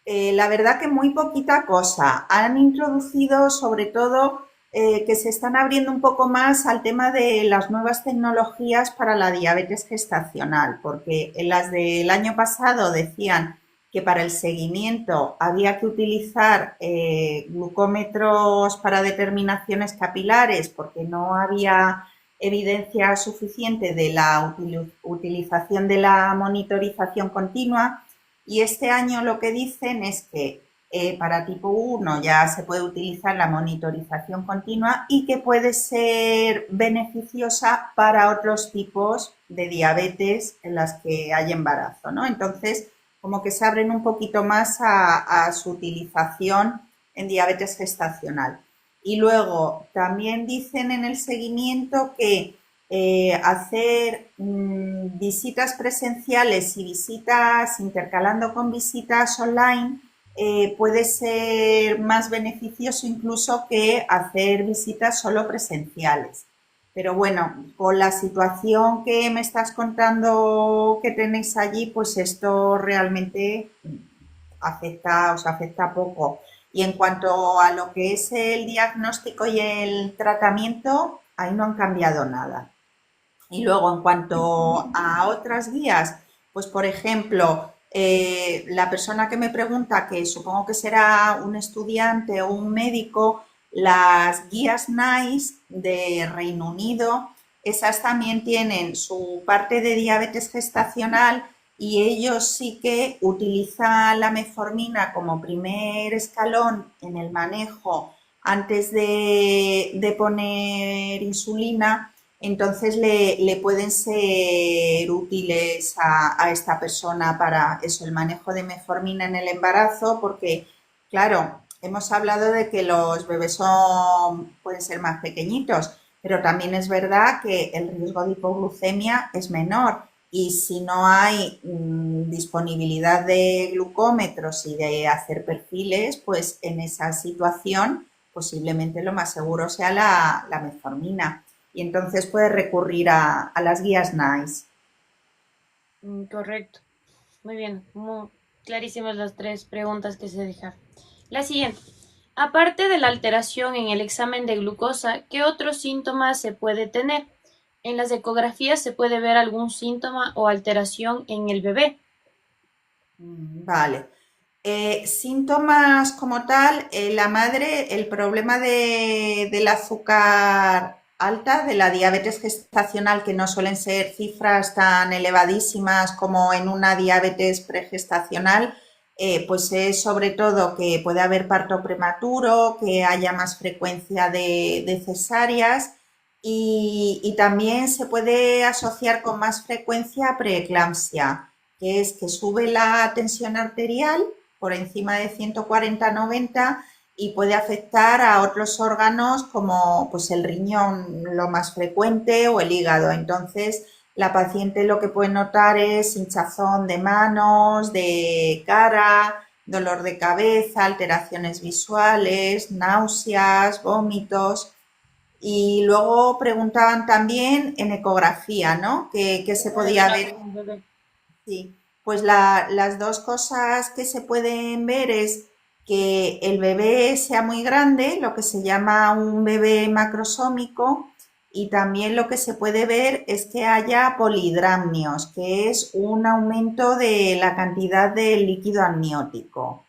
La verdad que muy poquita cosa. Han introducido sobre todo que se están abriendo un poco más al tema de las nuevas tecnologías para la diabetes gestacional, porque en las del año pasado decían que para el seguimiento había que utilizar glucómetros para determinaciones capilares porque no había evidencia suficiente de la utilización de la monitorización continua y este año lo que dicen es que para tipo 1 ya se puede utilizar la monitorización continua y que puede ser beneficiosa para otros tipos de diabetes en las que hay embarazo, ¿no? Entonces, como que se abren un poquito más a su utilización en diabetes gestacional. Y luego también dicen en el seguimiento que hacer visitas presenciales y visitas intercalando con visitas online puede ser más beneficioso incluso que hacer visitas solo presenciales. Pero bueno, con la situación que me estás contando que tenéis allí, pues esto realmente afecta, os afecta poco. Y en cuanto a lo que es el diagnóstico y el tratamiento, ahí no han cambiado nada. Y luego, en cuanto a otras guías, pues por ejemplo, la persona que me pregunta, que supongo que será un estudiante o un médico, las guías NICE de Reino Unido, esas también tienen su parte de diabetes gestacional y ellos sí que utilizan la metformina como primer escalón en el manejo antes de poner insulina, entonces le pueden ser útiles a esta persona para eso, el manejo de metformina en el embarazo, porque, claro, hemos hablado de que los bebés pueden ser más pequeñitos, pero también es verdad que el riesgo de hipoglucemia es menor y si no hay disponibilidad de glucómetros y de hacer perfiles, pues en esa situación posiblemente lo más seguro sea la metformina y entonces puedes recurrir a las guías NICE. Correcto. Muy bien. Muy clarísimas las tres preguntas que se dejaron. La siguiente. Aparte de la alteración en el examen de glucosa, ¿qué otros síntomas se puede tener? En las ecografías se puede ver algún síntoma o alteración en el bebé. Vale. Síntomas como tal, la madre, el problema del azúcar alta, de la diabetes gestacional, que no suelen ser cifras tan elevadísimas como en una diabetes pregestacional, pues es sobre todo que puede haber parto prematuro, que haya más frecuencia de cesáreas y también se puede asociar con más frecuencia a preeclampsia, que es que sube la tensión arterial por encima de 140-90 y puede afectar a otros órganos como pues el riñón, lo más frecuente, o el hígado. Entonces, la paciente lo que puede notar es hinchazón de manos, de cara, dolor de cabeza, alteraciones visuales, náuseas, vómitos. Y luego preguntaban también en ecografía, ¿no? ¿Qué se ¿Cómo podía revela ver? con un bebé? Sí, pues las dos cosas que se pueden ver es que el bebé sea muy grande, lo que se llama un bebé macrosómico, y también lo que se puede ver es que haya polidramnios, que es un aumento de la cantidad de líquido amniótico.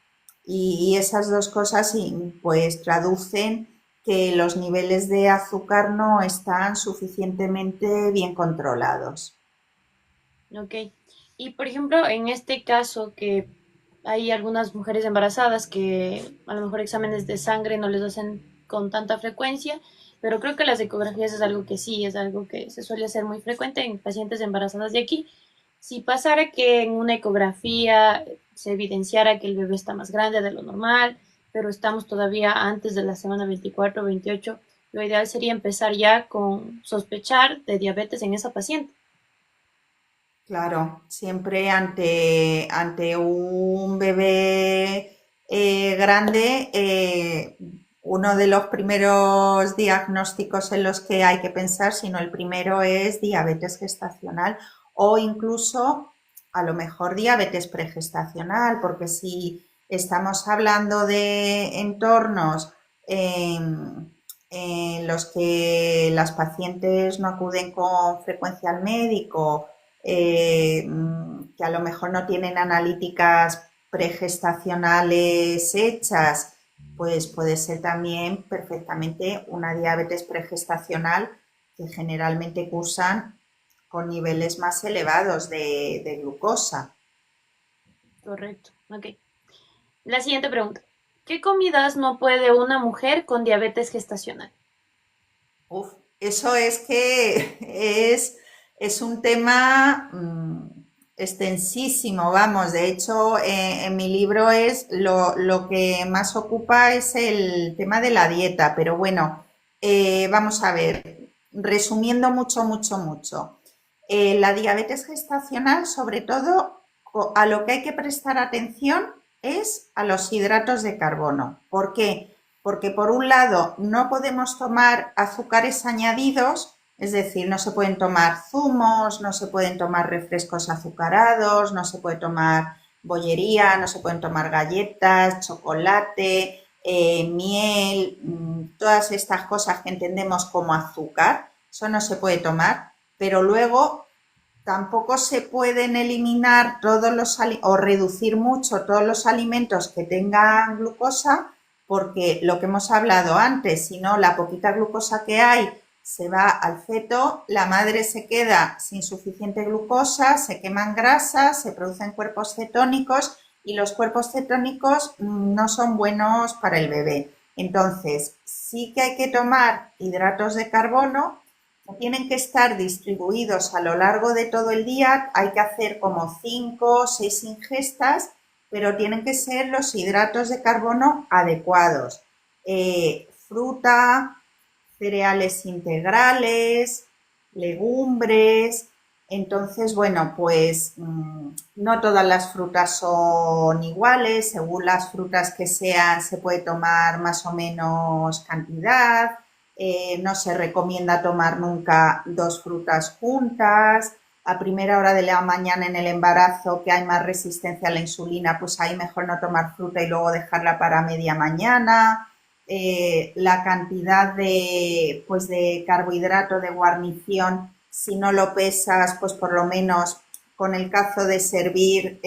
Y esas dos cosas pues traducen que los niveles de azúcar no están suficientemente bien controlados. Ok. Y por ejemplo, en este caso que hay algunas mujeres embarazadas que a lo mejor exámenes de sangre no les hacen con tanta frecuencia, pero creo que las ecografías es algo que sí, es algo que se suele hacer muy frecuente en pacientes embarazadas de aquí. Si pasara que en una ecografía se evidenciara que el bebé está más grande de lo normal, pero estamos todavía antes de la semana 24 o 28, lo ideal sería empezar ya con sospechar de diabetes en esa paciente. Claro, siempre ante un bebé grande, uno de los primeros diagnósticos en los que hay que pensar, sino el primero es diabetes gestacional o incluso a lo mejor diabetes pregestacional, porque si estamos hablando de entornos en los que las pacientes no acuden con frecuencia al médico, que a lo mejor no tienen analíticas pregestacionales hechas, pues puede ser también perfectamente una diabetes pregestacional que generalmente cursan con niveles más elevados de glucosa. Correcto. Ok. La siguiente pregunta. ¿Qué comidas no puede una mujer con diabetes gestacional? Uf, eso es que es un tema extensísimo, vamos. De hecho, en mi libro es lo que más ocupa es el tema de la dieta, pero bueno, vamos a ver, resumiendo mucho, mucho, mucho. La diabetes gestacional, sobre todo, a lo que hay que prestar atención es a los hidratos de carbono. ¿Por qué? Porque por un lado no podemos tomar azúcares añadidos, es decir, no se pueden tomar zumos, no se pueden tomar refrescos azucarados, no se puede tomar bollería, no se pueden tomar galletas, chocolate, miel, todas estas cosas que entendemos como azúcar, eso no se puede tomar, pero luego tampoco se pueden eliminar todos los o reducir mucho todos los alimentos que tengan glucosa, porque lo que hemos hablado antes, si no, la poquita glucosa que hay se va al feto, la madre se queda sin suficiente glucosa, se queman grasas, se producen cuerpos cetónicos y los cuerpos cetónicos no son buenos para el bebé. Entonces, sí que hay que tomar hidratos de carbono, tienen que estar distribuidos a lo largo de todo el día, hay que hacer como 5 o 6 ingestas, pero tienen que ser los hidratos de carbono adecuados. Fruta, cereales integrales, legumbres. Entonces, bueno, pues no todas las frutas son iguales, según las frutas que sean se puede tomar más o menos cantidad, no se recomienda tomar nunca dos frutas juntas. A primera hora de la mañana en el embarazo, que hay más resistencia a la insulina, pues ahí mejor no tomar fruta y luego dejarla para media mañana. La cantidad de, pues de carbohidrato de guarnición, si no lo pesas, pues por lo menos con el cazo de servir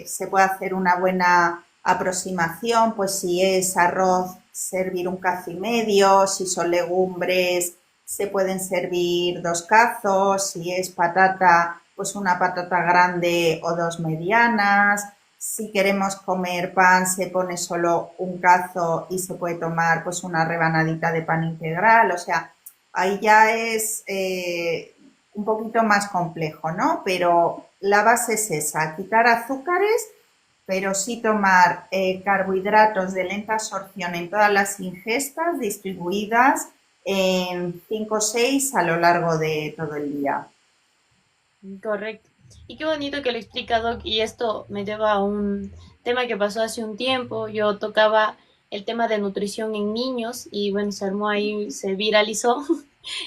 se puede hacer una buena aproximación, pues si es arroz, servir un cazo y medio, si son legumbres, se pueden servir dos cazos, si es patata, pues una patata grande o dos medianas. Si queremos comer pan, se pone solo un cazo y se puede tomar pues una rebanadita de pan integral. O sea, ahí ya es un poquito más complejo, ¿no? Pero la base es esa, quitar azúcares, pero sí tomar carbohidratos de lenta absorción en todas las ingestas, distribuidas en 5 o 6 a lo largo de todo el día. Correcto. Y qué bonito que lo explica Doc, y esto me lleva a un tema que pasó hace un tiempo. Yo tocaba el tema de nutrición en niños y bueno, se armó ahí, se viralizó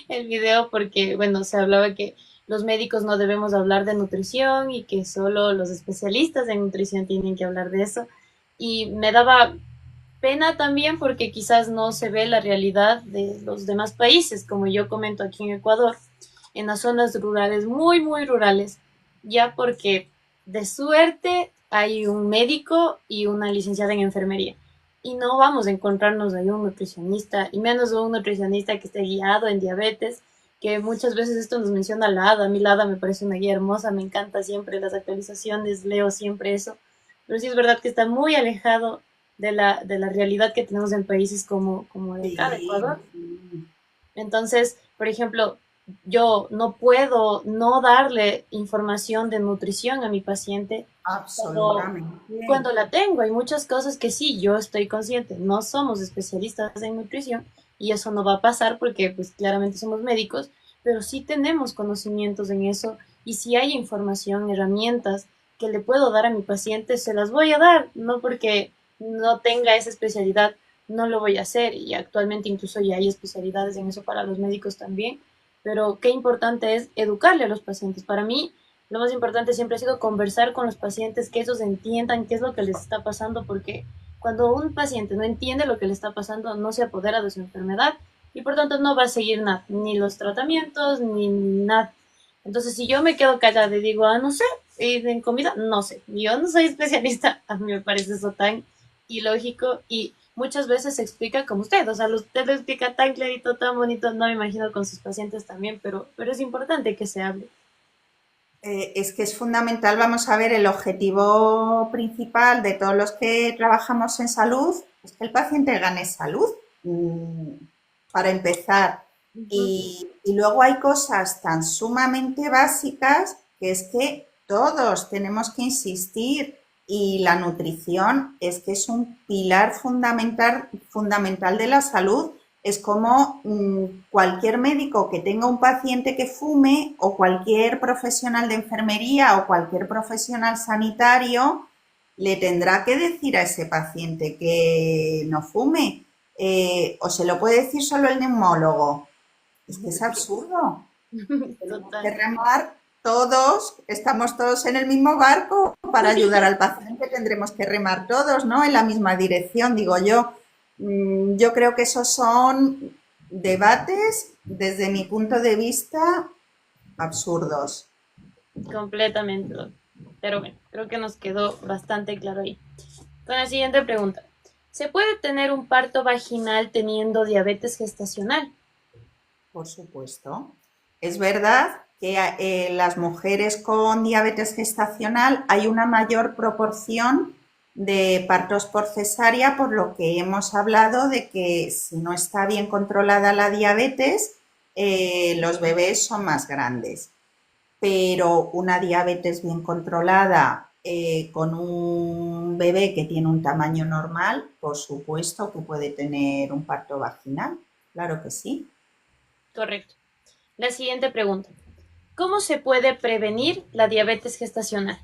el video porque bueno, se hablaba que los médicos no debemos hablar de nutrición y que solo los especialistas en nutrición tienen que hablar de eso. Y me daba pena también porque quizás no se ve la realidad de los demás países, como yo comento aquí en Ecuador, en las zonas rurales, muy, muy rurales, ya porque de suerte hay un médico y una licenciada en enfermería. Y no vamos a encontrarnos ahí un nutricionista, y menos un nutricionista que esté guiado en diabetes, que muchas veces esto nos menciona la ADA. A mí la ADA me parece una guía hermosa, me encanta siempre las actualizaciones, leo siempre eso. Pero sí es verdad que está muy alejado de la realidad que tenemos en países como de acá, de Sí, Ecuador. sí, Entonces, por ejemplo, yo no puedo no darle información de nutrición a mi paciente cuando, absolutamente. cuando la tengo. Hay muchas cosas que sí, yo estoy consciente, no somos especialistas en nutrición y eso no va a pasar porque pues claramente somos médicos, pero sí tenemos conocimientos en eso y si hay información, herramientas que le puedo dar a mi paciente, se las voy a dar, no porque no tenga esa especialidad, no lo voy a hacer y actualmente incluso ya hay especialidades en eso para los médicos también, pero qué importante es educarle a los pacientes. Para mí, lo más importante siempre ha sido conversar con los pacientes, que ellos entiendan qué es lo que les está pasando, porque cuando un paciente no entiende lo que le está pasando, no se apodera de su enfermedad y por tanto no va a seguir nada, ni los tratamientos, ni nada. Entonces, si yo me quedo callada y digo, no sé, y en comida, no sé, yo no soy especialista, a mí me parece eso tan ilógico y muchas veces se explica como usted, o sea, usted lo explica tan clarito, tan bonito, no me imagino con sus pacientes también, pero es importante que se hable. Es que es fundamental, vamos a ver, el objetivo principal de todos los que trabajamos en salud es que el paciente gane salud, mm, para empezar. Uh -huh. Y luego hay cosas tan sumamente básicas que es que todos tenemos que insistir y la nutrición es que es un pilar fundamental, fundamental de la salud. Es como cualquier médico que tenga un paciente que fume o cualquier profesional de enfermería o cualquier profesional sanitario le tendrá que decir a ese paciente que no fume. O se lo puede decir solo el neumólogo. Es que es absurdo. Tenemos que Total. remar todos, estamos todos en el mismo barco, para ayudar al paciente tendremos que remar todos, ¿no? En la misma dirección, digo yo. Yo creo que esos son debates, desde mi punto de vista, absurdos. Completamente. Pero bueno, creo que nos quedó bastante claro ahí. Con la siguiente pregunta. ¿Se puede tener un parto vaginal teniendo diabetes gestacional? Por supuesto. Es verdad que las mujeres con diabetes gestacional hay una mayor proporción de partos por cesárea, por lo que hemos hablado de que si no está bien controlada la diabetes, los bebés son más grandes. Pero una diabetes bien controlada, con un bebé que tiene un tamaño normal, por supuesto que puede tener un parto vaginal, claro que sí. Correcto. La siguiente pregunta. ¿Cómo se puede prevenir la diabetes gestacional?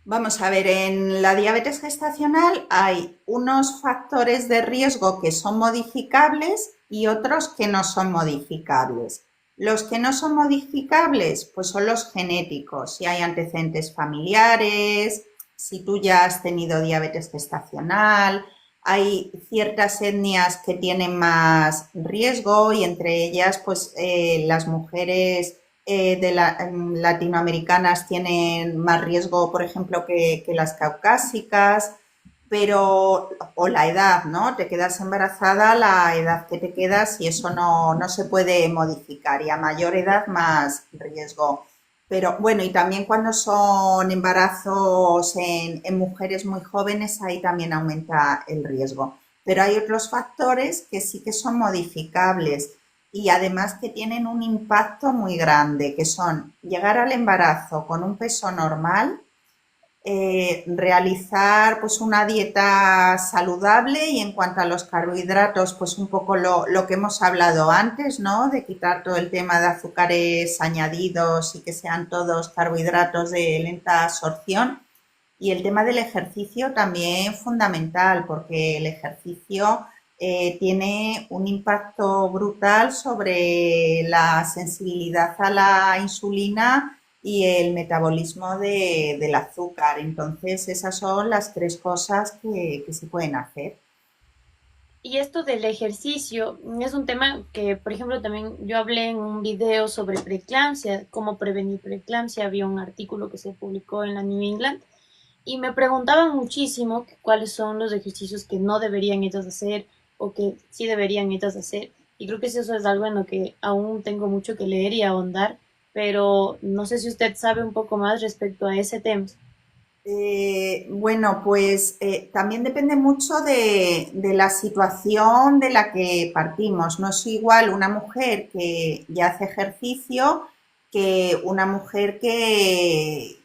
Vamos a ver, en la diabetes gestacional hay unos factores de riesgo que son modificables y otros que no son modificables. Los que no son modificables, pues son los genéticos, si hay antecedentes familiares, si tú ya has tenido diabetes gestacional, hay ciertas etnias que tienen más riesgo y entre ellas, pues las mujeres latinoamericanas tienen más riesgo, por ejemplo, que las caucásicas, pero, o la edad, ¿no? Te quedas embarazada la edad que te quedas y eso no se puede modificar y a mayor edad más riesgo. Pero bueno, y también cuando son embarazos en mujeres muy jóvenes, ahí también aumenta el riesgo. Pero hay otros factores que sí que son modificables y además que tienen un impacto muy grande, que son llegar al embarazo con un peso normal, realizar pues una dieta saludable y en cuanto a los carbohidratos, pues un poco lo que hemos hablado antes, ¿no? De quitar todo el tema de azúcares añadidos y que sean todos carbohidratos de lenta absorción. Y el tema del ejercicio también fundamental, porque el ejercicio tiene un impacto brutal sobre la sensibilidad a la insulina y el metabolismo del azúcar. Entonces, esas son las tres cosas que se pueden hacer. Y esto del ejercicio es un tema que, por ejemplo, también yo hablé en un video sobre preeclampsia, cómo prevenir preeclampsia. Había un artículo que se publicó en la New England y me preguntaban muchísimo cuáles son los ejercicios que no deberían ellas hacer o que sí deberían ellas hacer. Y creo que eso es algo en lo que aún tengo mucho que leer y ahondar, pero no sé si usted sabe un poco más respecto a ese tema. Bueno, pues también depende mucho de la situación de la que partimos. No es igual una mujer que ya hace ejercicio que una mujer que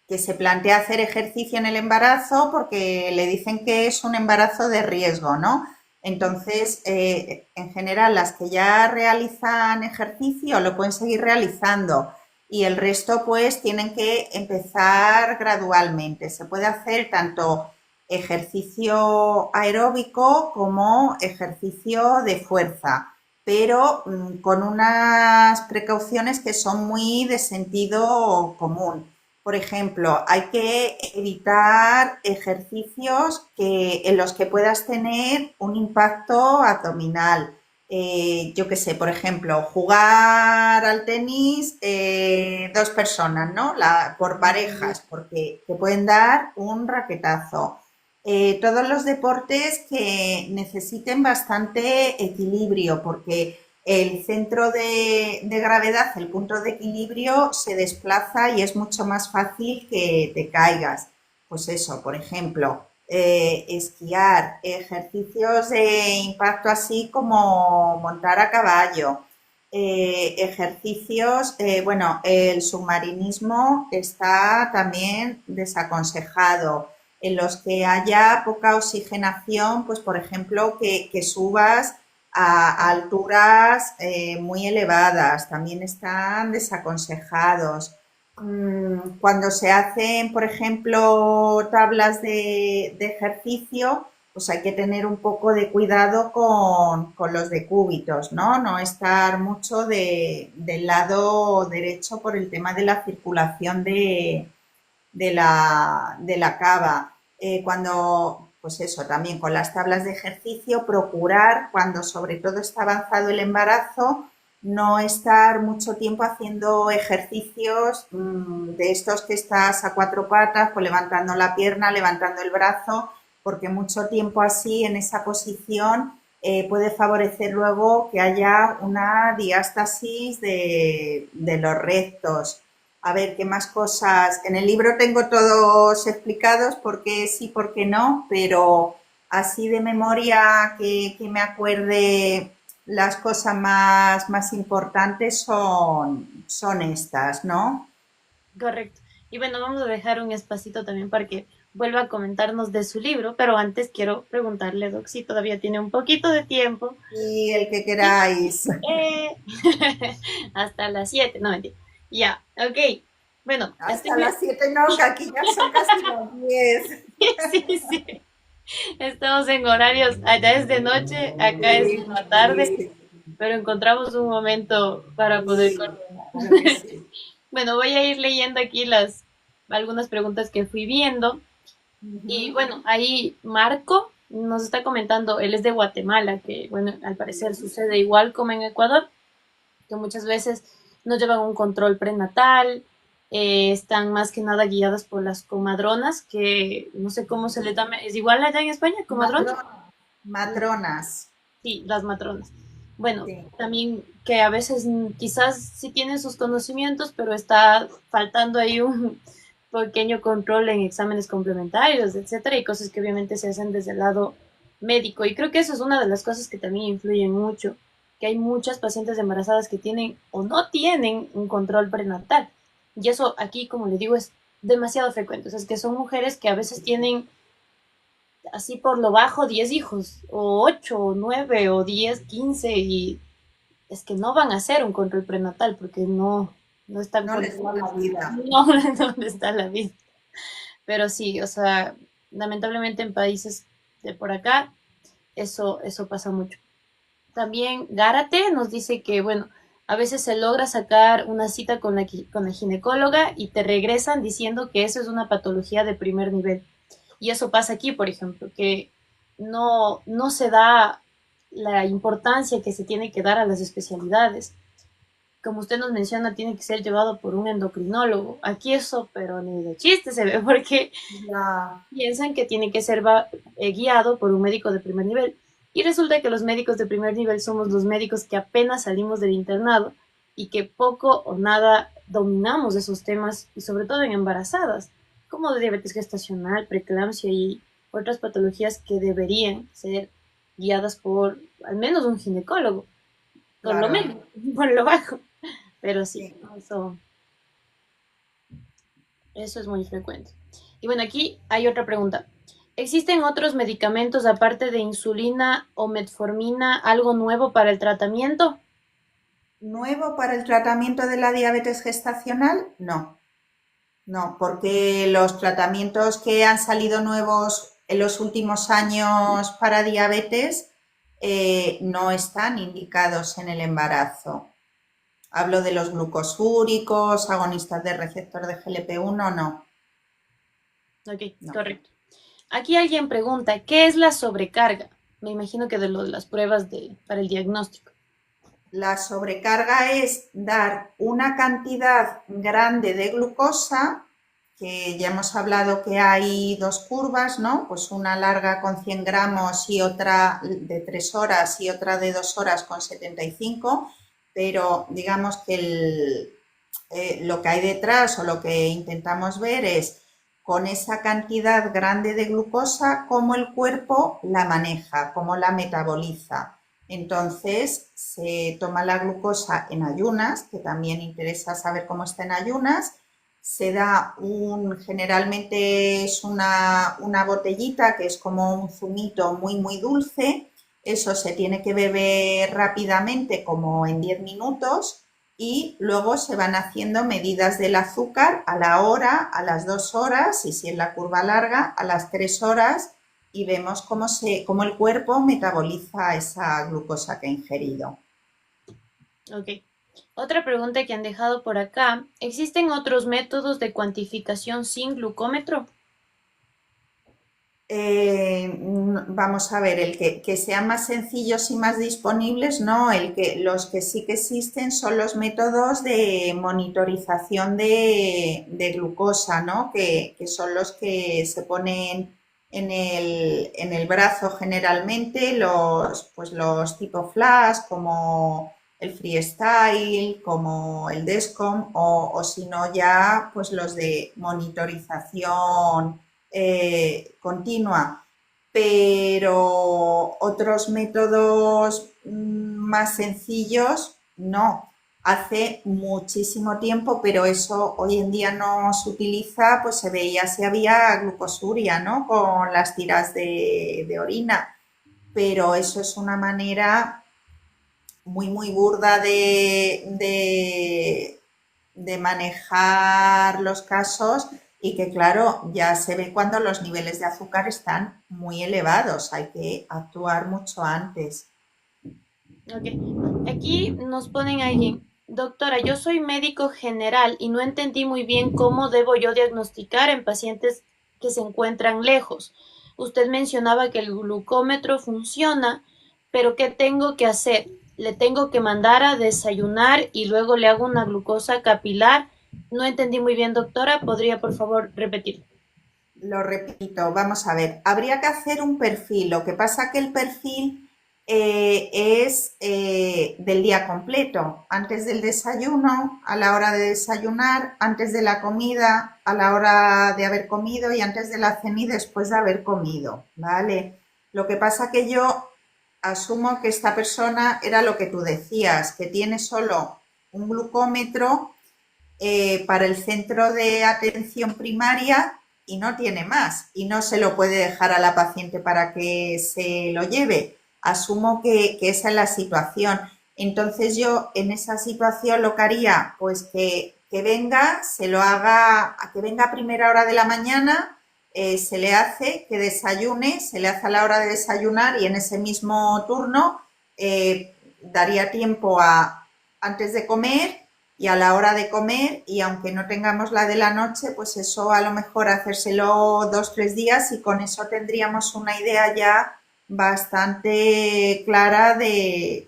se plantea hacer ejercicio en el embarazo porque le dicen que es un embarazo de riesgo, ¿no? Entonces, en general, las que ya realizan ejercicio lo pueden seguir realizando y el resto pues tienen que empezar gradualmente. Se puede hacer tanto ejercicio aeróbico como ejercicio de fuerza, pero con unas precauciones que son muy de sentido común. Por ejemplo, hay que evitar ejercicios en los que puedas tener un impacto abdominal. Yo qué sé, por ejemplo, jugar al tenis dos personas, ¿no? Por parejas, porque te pueden dar un raquetazo. Todos los deportes que necesiten bastante equilibrio, porque el centro de gravedad, el punto de equilibrio, se desplaza y es mucho más fácil que te caigas. Pues eso, por ejemplo, esquiar, ejercicios de impacto así como montar a caballo, ejercicios, bueno, el submarinismo está también desaconsejado. En los que haya poca oxigenación, pues por ejemplo, que subas a alturas muy elevadas, también están desaconsejados. Cuando se hacen, por ejemplo, tablas de ejercicio, pues hay que tener un poco de cuidado con los decúbitos, ¿no? No estar mucho del lado derecho por el tema de la circulación de la cava. Pues eso, también con las tablas de ejercicio, procurar, cuando sobre todo está avanzado el embarazo, no estar mucho tiempo haciendo ejercicios de estos que estás a cuatro patas, pues levantando la pierna, levantando el brazo, porque mucho tiempo así en esa posición puede favorecer luego que haya una diástasis de los rectos. A ver, ¿qué más cosas? En el libro tengo todos explicados por qué sí, por qué no, pero así de memoria que me acuerde las cosas más importantes son estas, ¿no? Correcto. Y bueno, vamos a dejar un espacito también para que vuelva a comentarnos de su libro, pero antes quiero preguntarle, Doc, si todavía tiene un poquito de tiempo. Y el que Y, queráis. eh, hasta las 7, no mentira. Ya, ok. Bueno, Hasta las 7 no, que aquí ya son casi las 10. sí, sí. Estamos en horarios, allá es de noche, acá es Sí, en la sí, tarde, sí, pero encontramos un momento para poder sí, coordinar. claro que sí. Bueno, voy a ir leyendo aquí algunas preguntas que fui viendo. Y Ujú. bueno, ahí Marco nos está comentando, él es de Guatemala, que bueno, al parecer sucede igual como en Ecuador, que muchas veces no llevan un control prenatal, están más que nada guiadas por las comadronas, que no sé cómo se les llama, ¿es igual allá en España, comadronas? Matronas. Sí, las matronas. Bueno, Sí. también que a veces quizás sí tienen sus conocimientos, pero está faltando ahí un pequeño control en exámenes complementarios, etcétera, y cosas que obviamente se hacen desde el lado médico. Y creo que eso es una de las cosas que también influyen mucho, que hay muchas pacientes embarazadas que tienen o no tienen un control prenatal. Y eso aquí, como le digo, es demasiado frecuente. O sea, es que son mujeres que a veces tienen así por lo bajo 10 hijos, o 8 o 9 o 10 15 y es que no van a hacer un control prenatal porque no están No les da la controladas. vida. No, ¿dónde está la vida? Pero sí, o sea, lamentablemente en países de por acá, eso pasa mucho. También Gárate nos dice que, bueno, a veces se logra sacar una cita con con la ginecóloga y te regresan diciendo que eso es una patología de primer nivel. Y eso pasa aquí, por ejemplo, que no se da la importancia que se tiene que dar a las especialidades. Como usted nos menciona, tiene que ser llevado por un endocrinólogo. Aquí eso, pero ni de chiste se ve, porque Ya, piensan que tiene que ser guiado por un médico de primer nivel. Y resulta que los médicos de primer nivel somos los médicos que apenas salimos del internado y que poco o nada dominamos esos temas, y sobre todo en embarazadas, como de diabetes gestacional, preeclampsia y otras patologías que deberían ser guiadas por al menos un ginecólogo, por lo claro. menos, por lo bajo. Pero sí, Sí. eso es muy frecuente. Y bueno, aquí hay otra pregunta. ¿Existen otros medicamentos aparte de insulina o metformina, algo nuevo para el tratamiento? ¿Nuevo para el tratamiento de la diabetes gestacional? No, no, porque los tratamientos que han salido nuevos en los últimos años para diabetes no están indicados en el embarazo. Hablo de los glucosúricos, agonistas de receptor de GLP-1, no, Ok, no. correcto. Aquí alguien pregunta, ¿qué es la sobrecarga? Me imagino que de lo de las pruebas para el diagnóstico. La sobrecarga es dar una cantidad grande de glucosa, que ya hemos hablado que hay dos curvas, ¿no? Pues una larga con 100 gramos y otra de 3 horas y otra de 2 horas con 75, pero digamos que lo que hay detrás o lo que intentamos ver es con esa cantidad grande de glucosa, cómo el cuerpo la maneja, cómo la metaboliza. Entonces se toma la glucosa en ayunas, que también interesa saber cómo está en ayunas. Se da generalmente es una botellita que es como un zumito muy, muy dulce. Eso se tiene que beber rápidamente, como en 10 minutos, y luego se van haciendo medidas del azúcar a la hora, a las 2 horas y si es la curva larga, a las 3 horas y vemos cómo el cuerpo metaboliza esa glucosa que ha ingerido. Ok. Otra pregunta que han dejado por acá. ¿Existen otros métodos de cuantificación sin glucómetro? Vamos a ver, que sean más sencillos y más disponibles, no, los que sí que existen son los métodos de monitorización de glucosa, ¿no? Que son los que se ponen en el brazo generalmente, pues los tipo flash, como el freestyle, como el Descom, o si no ya, pues los de monitorización continua, pero otros métodos más sencillos no. Hace muchísimo tiempo, pero eso hoy en día no se utiliza, pues se veía si había glucosuria, ¿no? Con las tiras de orina, pero eso es una manera muy, muy burda de manejar los casos y que, claro, ya se ve cuando los niveles de azúcar están muy elevados, hay que actuar mucho antes. Ok. Aquí nos ponen alguien. Doctora, yo soy médico general y no entendí muy bien cómo debo yo diagnosticar en pacientes que se encuentran lejos. Usted mencionaba que el glucómetro funciona, pero ¿qué tengo que hacer? ¿Le tengo que mandar a desayunar y luego le hago una glucosa capilar? No entendí muy bien, doctora. ¿Podría, por favor, repetir? Lo repito, vamos a ver, habría que hacer un perfil, lo que pasa que el perfil es del día completo, antes del desayuno, a la hora de desayunar, antes de la comida, a la hora de haber comido y antes de la cena y después de haber comido, ¿vale? Lo que pasa que yo asumo que esta persona era lo que tú decías, que tiene solo un glucómetro para el centro de atención primaria y no tiene más y no se lo puede dejar a la paciente para que se lo lleve. Asumo que esa es la situación. Entonces yo en esa situación lo que haría, pues que venga, se lo haga, a que venga a primera hora de la mañana, se le hace que desayune, se le hace a la hora de desayunar y en ese mismo turno daría tiempo antes de comer y a la hora de comer, y aunque no tengamos la de la noche, pues eso a lo mejor hacérselo 2, 3 días y con eso tendríamos una idea ya bastante clara de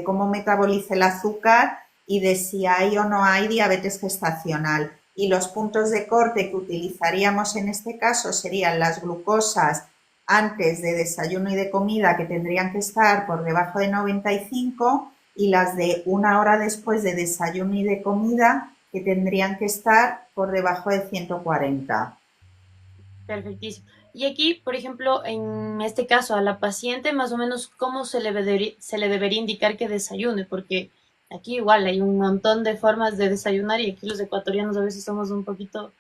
cómo metaboliza el azúcar y de si hay o no hay diabetes gestacional. Y los puntos de corte que utilizaríamos en este caso serían las glucosas antes de desayuno y de comida, que tendrían que estar por debajo de 95, y las de una hora después de desayuno y de comida, que tendrían que estar por debajo de 140. Perfectísimo. Y aquí, por ejemplo, en este caso, a la paciente, más o menos, ¿cómo se le debería indicar que desayune? Porque aquí igual hay un montón de formas de desayunar y aquí los ecuatorianos a veces somos un poquito,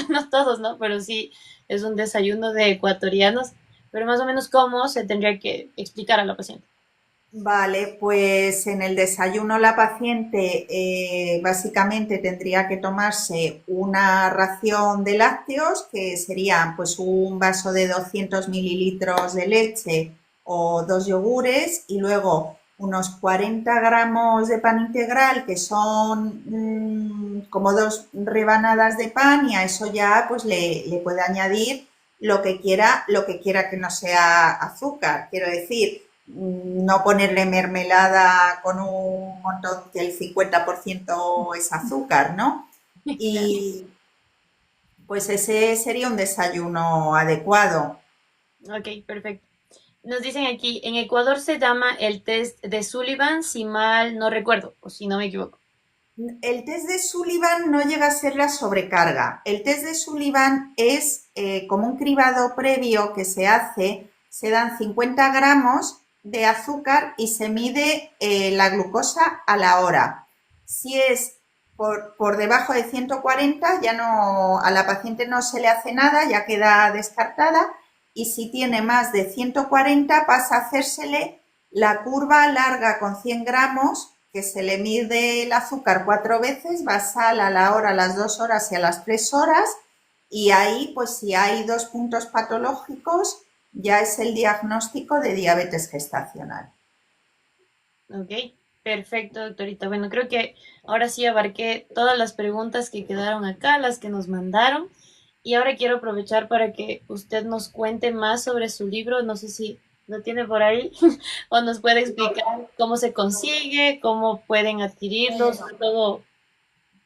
no todos, ¿no? Pero sí es un desayuno de ecuatorianos, pero más o menos cómo se tendría que explicar a la paciente. Vale, pues en el desayuno la paciente básicamente tendría que tomarse una ración de lácteos, que serían pues un vaso de 200 mililitros de leche o 2 yogures, y luego unos 40 gramos de pan integral, que son como 2 rebanadas de pan, y a eso ya pues le puede añadir lo que quiera que no sea azúcar. Quiero decir, no ponerle mermelada con un montón que el 50% es azúcar, ¿no? Claro. Y pues ese sería un desayuno adecuado. Ok, perfecto. Nos dicen aquí, en Ecuador se llama el test de Sullivan, si mal no recuerdo, o si no me equivoco. El test de Sullivan no llega a ser la sobrecarga. El test de Sullivan es como un cribado previo que se hace, se dan 50 gramos de azúcar y se mide la glucosa a la hora. Si es por debajo de 140, ya no, a la paciente no se le hace nada, ya queda descartada, y si tiene más de 140 pasa a hacérsele la curva larga con 100 gramos, que se le mide el azúcar 4 veces, basal a la hora, a las 2 horas y a las 3 horas, y ahí, pues si hay 2 puntos patológicos, ya es el diagnóstico de diabetes gestacional. Ok, perfecto, doctorita. Bueno, creo que ahora sí abarqué todas las preguntas que quedaron acá, las que nos mandaron. Y ahora quiero aprovechar para que usted nos cuente más sobre su libro. No sé si lo tiene por ahí o nos puede explicar cómo se consigue, cómo pueden adquirirlo, sobre todo.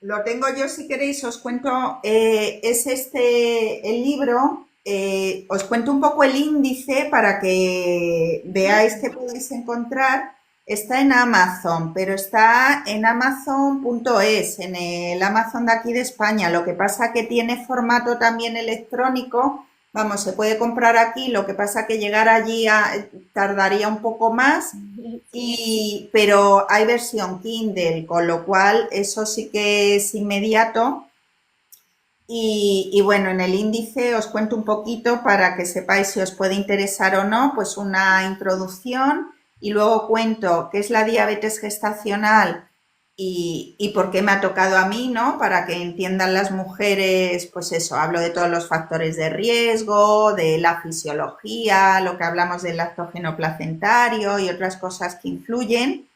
Lo tengo yo, si queréis, os cuento, es el libro, os cuento un poco el índice para que veáis que podéis encontrar. Está en Amazon, pero está en amazon.es, en el Amazon de aquí de España. Lo que pasa que tiene formato también electrónico. Vamos, se puede comprar aquí, lo que pasa que llegar allí tardaría un poco más, Sí. pero hay versión Kindle, con lo cual eso sí que es inmediato. Y bueno, en el índice os cuento un poquito para que sepáis si os puede interesar o no, pues una introducción, y luego cuento qué es la diabetes gestacional y por qué me ha tocado a mí, ¿no? Para que entiendan las mujeres, pues eso, hablo de todos los factores de riesgo, de la fisiología, lo que hablamos del lactógeno placentario y otras cosas que influyen.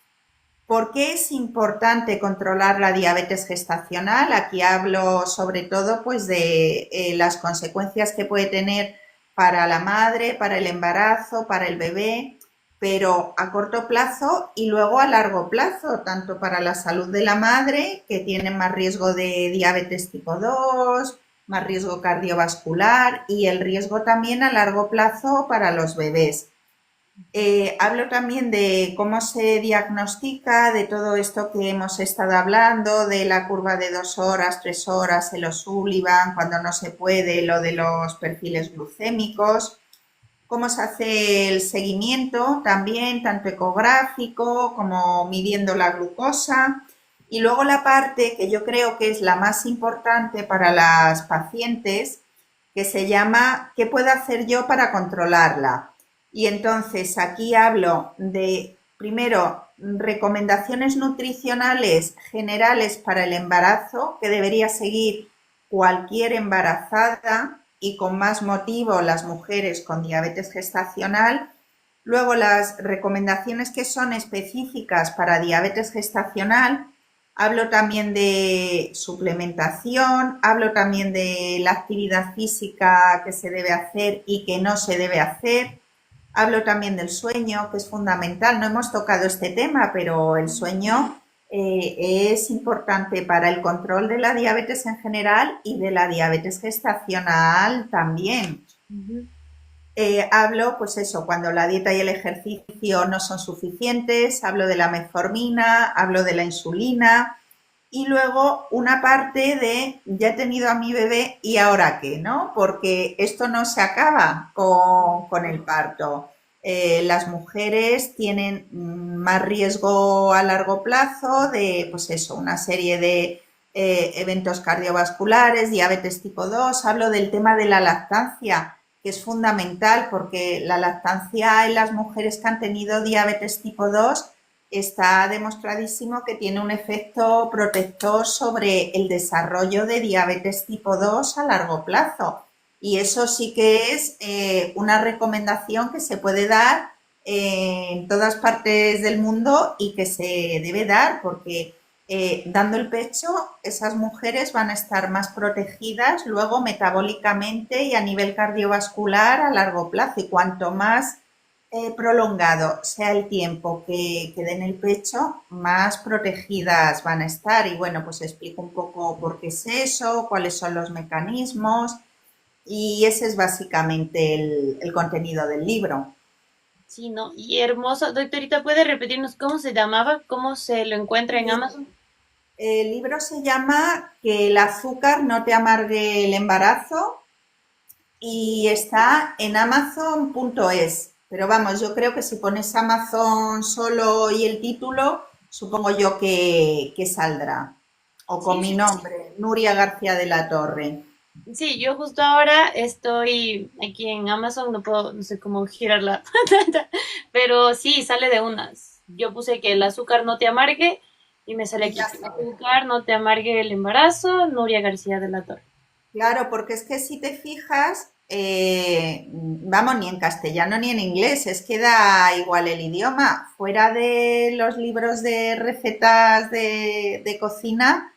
¿Por qué es importante controlar la diabetes gestacional? Aquí hablo sobre todo pues de las consecuencias que puede tener para la madre, para el embarazo, para el bebé, pero a corto plazo y luego a largo plazo, tanto para la salud de la madre, que tiene más riesgo de diabetes tipo 2, más riesgo cardiovascular, y el riesgo también a largo plazo para los bebés. Hablo también de cómo se diagnostica, de todo esto que hemos estado hablando, de la curva de 2 horas, 3 horas, el O'Sullivan, cuando no se puede, lo de los perfiles glucémicos, cómo se hace el seguimiento también, tanto ecográfico como midiendo la glucosa. Y luego la parte que yo creo que es la más importante para las pacientes, que se llama ¿qué puedo hacer yo para controlarla? Y entonces aquí hablo de, primero, recomendaciones nutricionales generales para el embarazo que debería seguir cualquier embarazada, y con más motivo las mujeres con diabetes gestacional. Luego las recomendaciones que son específicas para diabetes gestacional, hablo también de suplementación, hablo también de la actividad física que se debe hacer y que no se debe hacer, hablo también del sueño, que es fundamental. No hemos tocado este tema, pero el sueño es importante para el control de la diabetes en general y de la diabetes gestacional también. Ujú. Hablo, pues eso, cuando la dieta y el ejercicio no son suficientes, hablo de la metformina, hablo de la insulina y luego una parte de ya he tenido a mi bebé y ahora qué, ¿no? Porque esto no se acaba con el parto. Las mujeres tienen más riesgo a largo plazo de, pues eso, una serie de eventos cardiovasculares, diabetes tipo 2. Hablo del tema de la lactancia, que es fundamental porque la lactancia en las mujeres que han tenido diabetes tipo 2 está demostradísimo que tiene un efecto protector sobre el desarrollo de diabetes tipo 2 a largo plazo. Y eso sí que es una recomendación que se puede dar en todas partes del mundo y que se debe dar porque dando el pecho, esas mujeres van a estar más protegidas luego metabólicamente y a nivel cardiovascular a largo plazo. Y cuanto más prolongado sea el tiempo que den el pecho, más protegidas van a estar. Y bueno, pues explico un poco por qué es eso, cuáles son los mecanismos. Y ese es básicamente el contenido del libro. Sí, ¿no? Y hermoso. Doctorita, ¿puede repetirnos cómo se llamaba? ¿Cómo se lo encuentra en Amazon? El libro se llama Que el azúcar no te amargue el embarazo y está en amazon.es. Pero vamos, yo creo que si pones Amazon solo y el título, supongo yo que saldrá. O con Sí, mi sí. nombre, Nuria García de la Torre. Sí, yo justo ahora estoy aquí en Amazon, no puedo, no sé cómo girar la pantalla, pero sí, sale de unas. Yo puse que el azúcar no te amargue y me sale Y aquí ya que el está. azúcar no te amargue el embarazo, Nuria García de la Torre. Claro, porque es que si te fijas, vamos, ni en castellano ni en inglés, es que da igual el idioma. Fuera de los libros de recetas de cocina,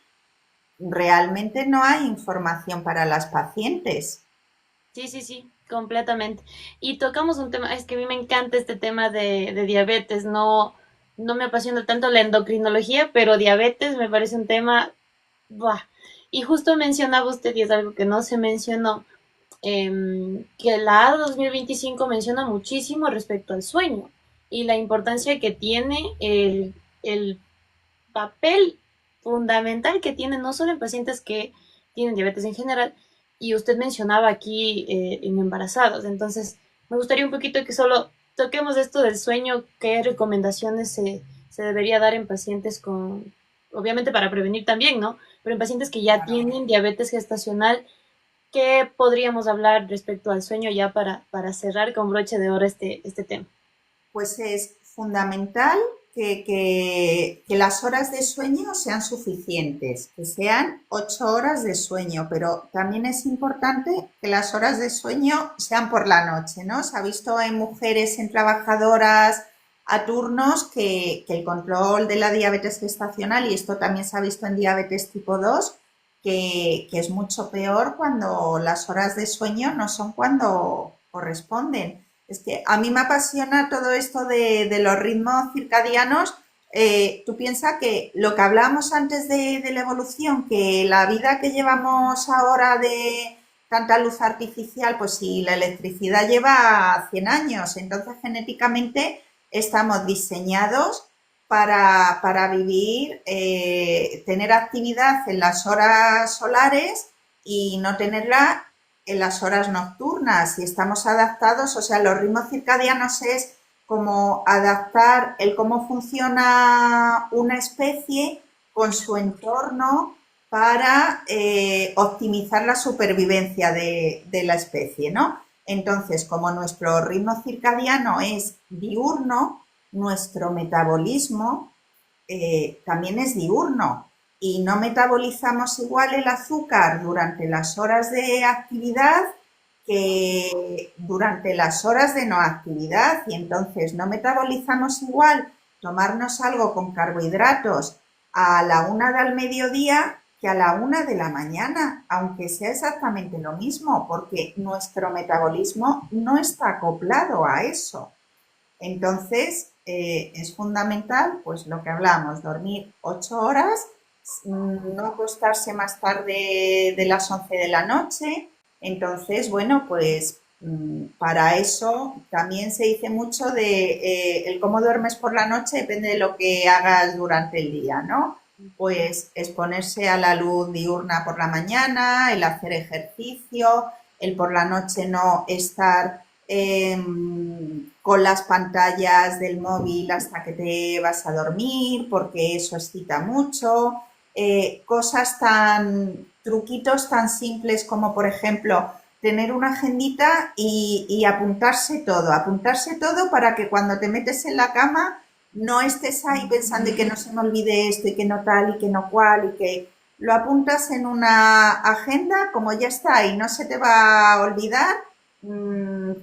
realmente no hay información para las pacientes. Sí, sí, sí, completamente. Y tocamos un tema, es que a mí me encanta este tema de diabetes, no, no me apasiona tanto la endocrinología, pero diabetes me parece un tema, ¡buah! Y justo mencionaba usted, y es algo que no se mencionó, que la A 2025 menciona muchísimo respecto al sueño y la importancia que tiene el papel fundamental que tiene no solo en pacientes que tienen diabetes en general, y usted mencionaba aquí en embarazados. Entonces, me gustaría un poquito que solo toquemos esto del sueño, qué recomendaciones se debería dar en pacientes con, obviamente para prevenir también, ¿no? Pero en pacientes que ya tienen diabetes gestacional, ¿qué podríamos hablar respecto al sueño ya para cerrar con broche de oro este tema? Pues es fundamental que las horas de sueño sean suficientes, que sean 8 horas de sueño, pero también es importante que las horas de sueño sean por la noche, ¿no? Se ha visto en mujeres, en trabajadoras a turnos, que el control de la diabetes gestacional, y esto también se ha visto en diabetes tipo 2, que es mucho peor cuando las horas de sueño no son cuando corresponden. Es que a mí me apasiona todo esto de los ritmos circadianos. Tú piensas que lo que hablábamos antes de la evolución, que la vida que llevamos ahora de tanta luz artificial, pues si la electricidad lleva 100 años, entonces genéticamente estamos diseñados para vivir, tener actividad en las horas solares y no tenerla en las horas nocturnas y estamos adaptados, o sea, los ritmos circadianos es como adaptar el cómo funciona una especie con su entorno para optimizar la supervivencia de la especie, ¿no? Entonces, como nuestro ritmo circadiano es diurno, nuestro metabolismo también es diurno y no metabolizamos igual el azúcar durante las horas de actividad que durante las horas de no actividad y entonces no metabolizamos igual tomarnos algo con carbohidratos a la 1 del mediodía que a la 1 de la mañana, aunque sea exactamente lo mismo, porque nuestro metabolismo no está acoplado a eso. Entonces, es fundamental, pues lo que hablamos, dormir 8 horas, no acostarse más tarde de las 11 de la noche. Entonces, bueno, pues para eso también se dice mucho de el cómo duermes por la noche depende de lo que hagas durante el día, ¿no? Pues exponerse a la luz diurna por la mañana, el hacer ejercicio, el por la noche no estar con las pantallas del móvil hasta que te vas a dormir, porque eso excita mucho. Cosas tan, truquitos tan simples como, por ejemplo, tener una agendita y apuntarse todo para que cuando te metes en la cama no estés ahí pensando y que no se me olvide esto y que no tal y que no cual y que lo apuntas en una agenda, como ya está y no se te va a olvidar,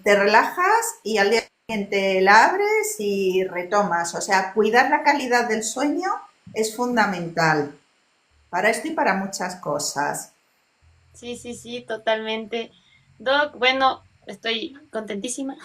te relajas y al día siguiente la abres y retomas. O sea, cuidar la calidad del sueño es fundamental para esto y para muchas cosas. Sí, sí, sí, totalmente. Doc, bueno, estoy contentísima.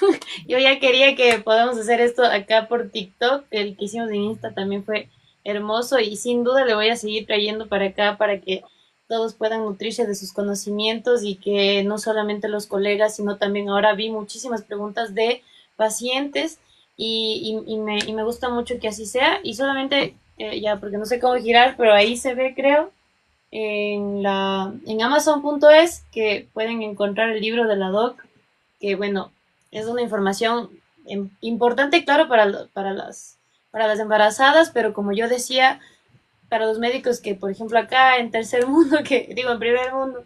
Yo ya quería que podamos hacer esto acá por TikTok. El que hicimos en Insta también fue hermoso y sin duda le voy a seguir trayendo para acá para que todos puedan nutrirse de sus conocimientos y que no solamente los colegas, sino también ahora vi muchísimas preguntas de pacientes y me gusta mucho que así sea. Y solamente, ya porque no sé cómo girar, pero ahí se ve, creo en Amazon.es que pueden encontrar el libro de la doc, que bueno, es una información importante, claro, para las embarazadas, pero como yo decía, para los médicos que, por ejemplo, acá en tercer mundo, que digo en primer mundo,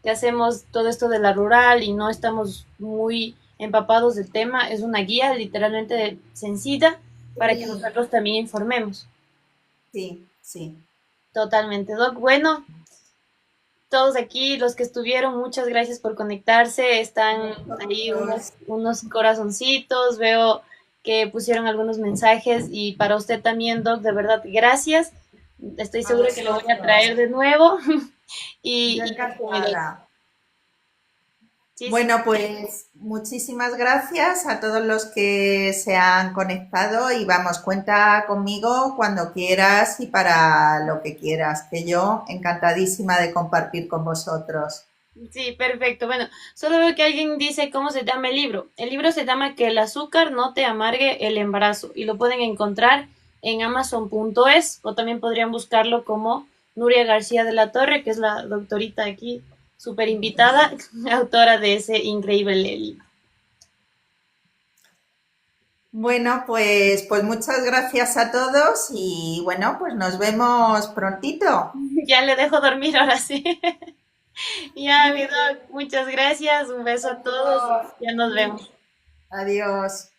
que hacemos todo esto de la rural y no estamos muy empapados del tema, es una guía literalmente sencilla para que Sí, nosotros también informemos. sí, sí. Totalmente, Doc. Bueno, todos aquí, los que estuvieron, muchas gracias por conectarse. Están ahí Vosotros, unos corazoncitos, veo que pusieron algunos mensajes y para usted también, Doc, de verdad, gracias. Estoy a segura que lo voy a vosotros. traer de nuevo. Yo Y eso, mi Doc. encantada. Sí, sí, Bueno, pues muchísimas gracias a todos los que se han conectado y vamos, cuenta conmigo cuando quieras y para lo que quieras, que yo encantadísima de compartir con vosotros. sí, perfecto. Bueno, solo veo que alguien dice cómo se llama el libro. El libro se llama Que el azúcar no te amargue el embarazo y lo pueden encontrar en Amazon.es o también podrían buscarlo como Nuria García de la Torre, que es la doctorita aquí, súper invitada, autora de ese increíble libro. Bueno, pues muchas gracias a todos y bueno, pues nos vemos prontito. Ya le dejo dormir ahora sí. Ya, Muy mi bien. doc, muchas gracias, un beso a todos y Adiós. ya nos vemos. Adiós.